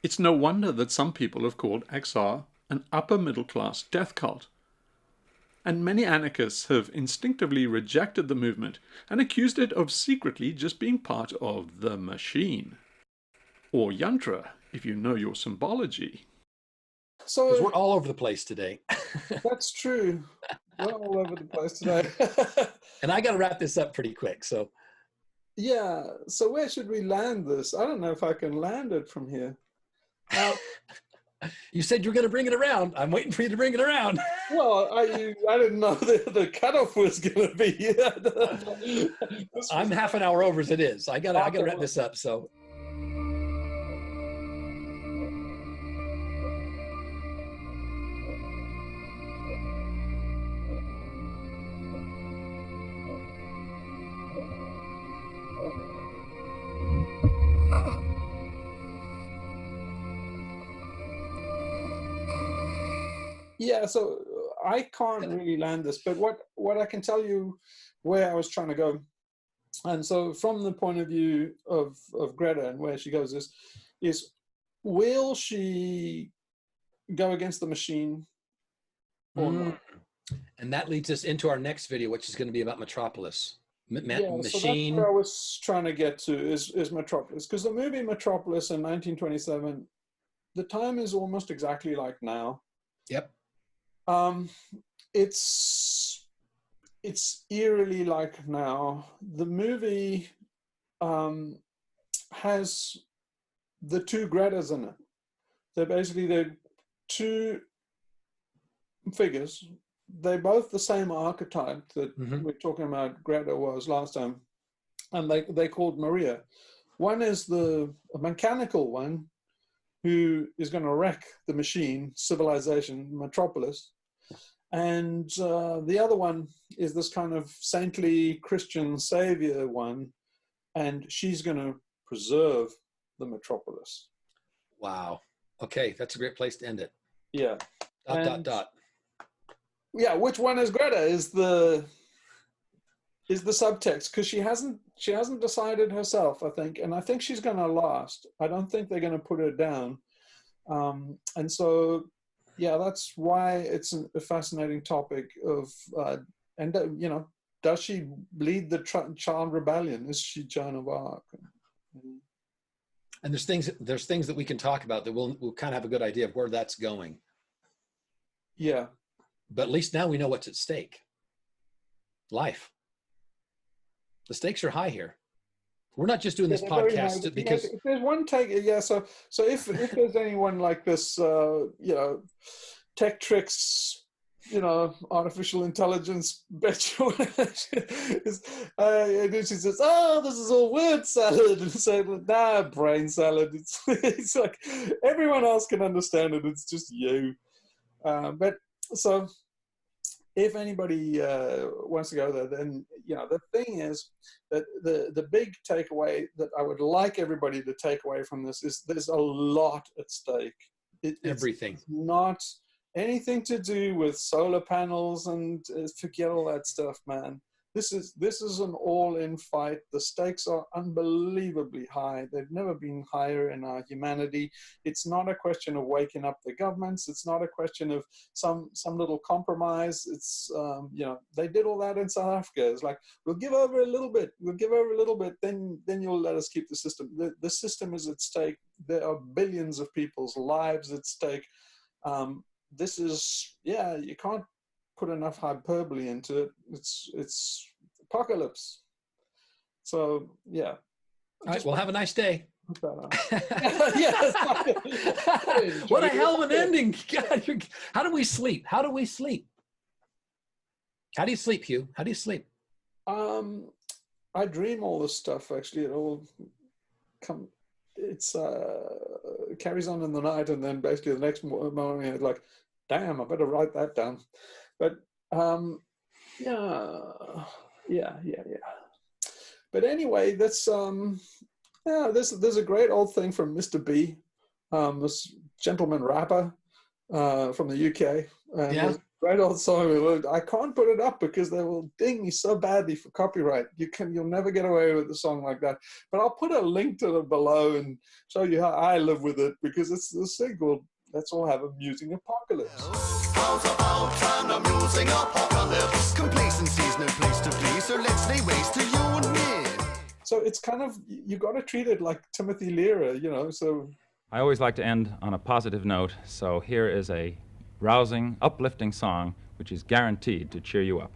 C: It's no wonder that some people have called XR an upper middle class death cult. And many anarchists have instinctively rejected the movement and accused it of secretly just being part of the machine. Or Yantra, if you know your symbology.
B: So we're all over the place today.
A: That's true. We're all over the place today.
B: And I got to wrap this up pretty quick. So
A: yeah. So where should we land this? I don't know if I can land it from here.
B: You said you were going to bring it around. I'm waiting for you to bring it around.
A: Well, I didn't know the cutoff was going to be here.
B: I'm half an hour over as it is. I got to wrap this up. So.
A: Yeah, so I can't really land this, but what I can tell you where I was trying to go, and so from the point of view of Greta and where she goes is will she go against the machine or not?
B: And that leads us into our next video, which is going to be about Metropolis. Machine.
A: So that's where I was trying to get to is Metropolis, because the movie Metropolis in 1927, the time is almost exactly like now.
B: Yep.
A: It's eerily like now. The movie has the two Gretas in it. They're two figures. They're both the same archetype that we're talking about Greta was last time. And they called Maria. One is the mechanical one, who is going to wreck the machine, civilization, Metropolis. And the other one is this kind of saintly Christian savior one, and she's going to preserve the Metropolis.
B: Wow. Okay, that's a great place to end it.
A: Yeah.
B: Dot.
A: Yeah, which one is Greta is the subtext, because she hasn't decided herself, I think, and I think she's going to last. I don't think they're going to put her down, and so yeah, that's why it's a fascinating topic of and you know, does she lead the child rebellion? Is she Joan of Arc?
B: And there's things that we can talk about that we'll kind of have a good idea of where that's going.
A: Yeah,
B: but at least now we know what's at stake. Life. The stakes are high here. We're not just doing this podcast because
A: if there's one take. Yeah, so if there's anyone like this, you know, tech tricks, you know, artificial intelligence bitch, and then she says, "Oh, this is all word salad," and say, "Nah, brain salad." It's like everyone else can understand it. It's just you. But so. If anybody wants to go there, then, you know, the thing is that the big takeaway that I would like everybody to take away from this is there's a lot at stake.
B: Everything.
A: It's not anything to do with solar panels and forget all that stuff, man. This is an all-in fight. The stakes are unbelievably high. They've never been higher in our humanity. It's not a question of waking up the governments. It's not a question of some little compromise. It's you know, they did all that in South Africa. It's like, we'll give over a little bit. We'll give over a little bit. Then you'll let us keep the system. The system is at stake. There are billions of people's lives at stake. This is, yeah, you can't put enough hyperbole into it. It's apocalypse. So yeah.
B: All right, well, have a nice day.
A: Yes.
B: What a hell of an ending. God, how do we sleep? How do we sleep? How do you sleep, Hugh? How do you sleep?
A: I dream all this stuff, actually. It all carries on in the night, and then basically the next morning it's like, damn, I better write that down. But yeah. But anyway, that's there's a great old thing from Mr. B, this gentleman rapper from the UK. And
B: Yeah.
A: Great old song. I can't put it up because they will ding me so badly for copyright. You'll never get away with a song like that. But I'll put a link to it below and show you how I live with it, because it's the sequel. Let's all have a musing apocalypse.
D: How's about an amusing apocalypse? Complacency's no place to be, so let's lay waste to you and me.
A: So it's kind of, you got to treat it like Timothy Leary, you know. So
V: I always like to end on a positive note, so here is a rousing, uplifting song which is guaranteed to cheer you up.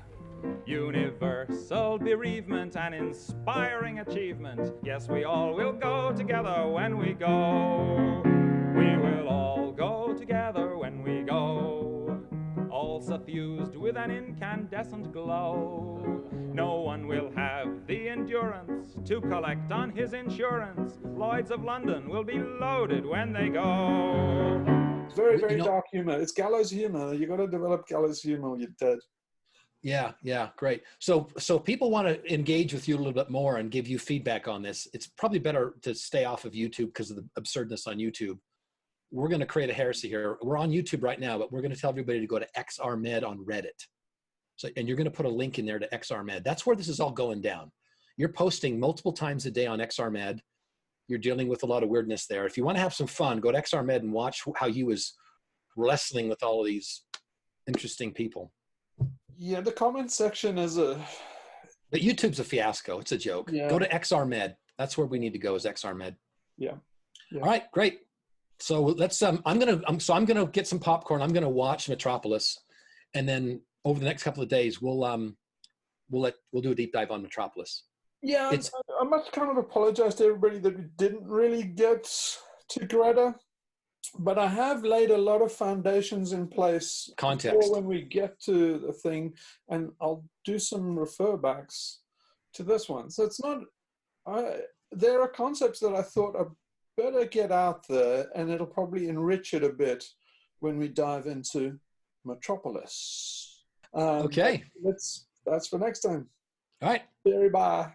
V: Universal bereavement and inspiring achievement. Yes, we all will go together when we go. We will all go together when we go. All suffused with an incandescent glow. No one will have the endurance to collect on his insurance. Lloyds of London will be loaded when they go.
A: It's very, very dark humor. It's gallows humor. You got to develop gallows humor or you're dead.
B: Yeah, great. So people want to engage with you a little bit more and give you feedback on this. It's probably better to stay off of YouTube because of the absurdness on YouTube. We're going to create a heresy here. We're on YouTube right now, but we're going to tell everybody to go to XRMed on Reddit. So, and you're going to put a link in there to XRMed. That's where this is all going down. You're posting multiple times a day on XRMed. You're dealing with a lot of weirdness there. If you want to have some fun, go to XRMed and watch how he was wrestling with all of these interesting people.
A: Yeah, the comment section is a...
B: But YouTube's a fiasco. It's a joke.
A: Yeah.
B: Go to XRMed. That's where we need to go, is XRMed.
A: Yeah.
B: All right, great. So let's I'm gonna get some popcorn. I'm gonna watch Metropolis, and then over the next couple of days we'll do a deep dive on Metropolis.
A: Yeah, I must kind of apologize to everybody that we didn't really get to Greta, but I have laid a lot of foundations in place
B: Context.
A: when we get to the thing, and I'll do some refer backs to this one. So it's not, there are concepts that I thought are better get out there, and it'll probably enrich it a bit when we dive into Metropolis.
B: Okay.
A: That's for next time.
B: All right.
A: Bye.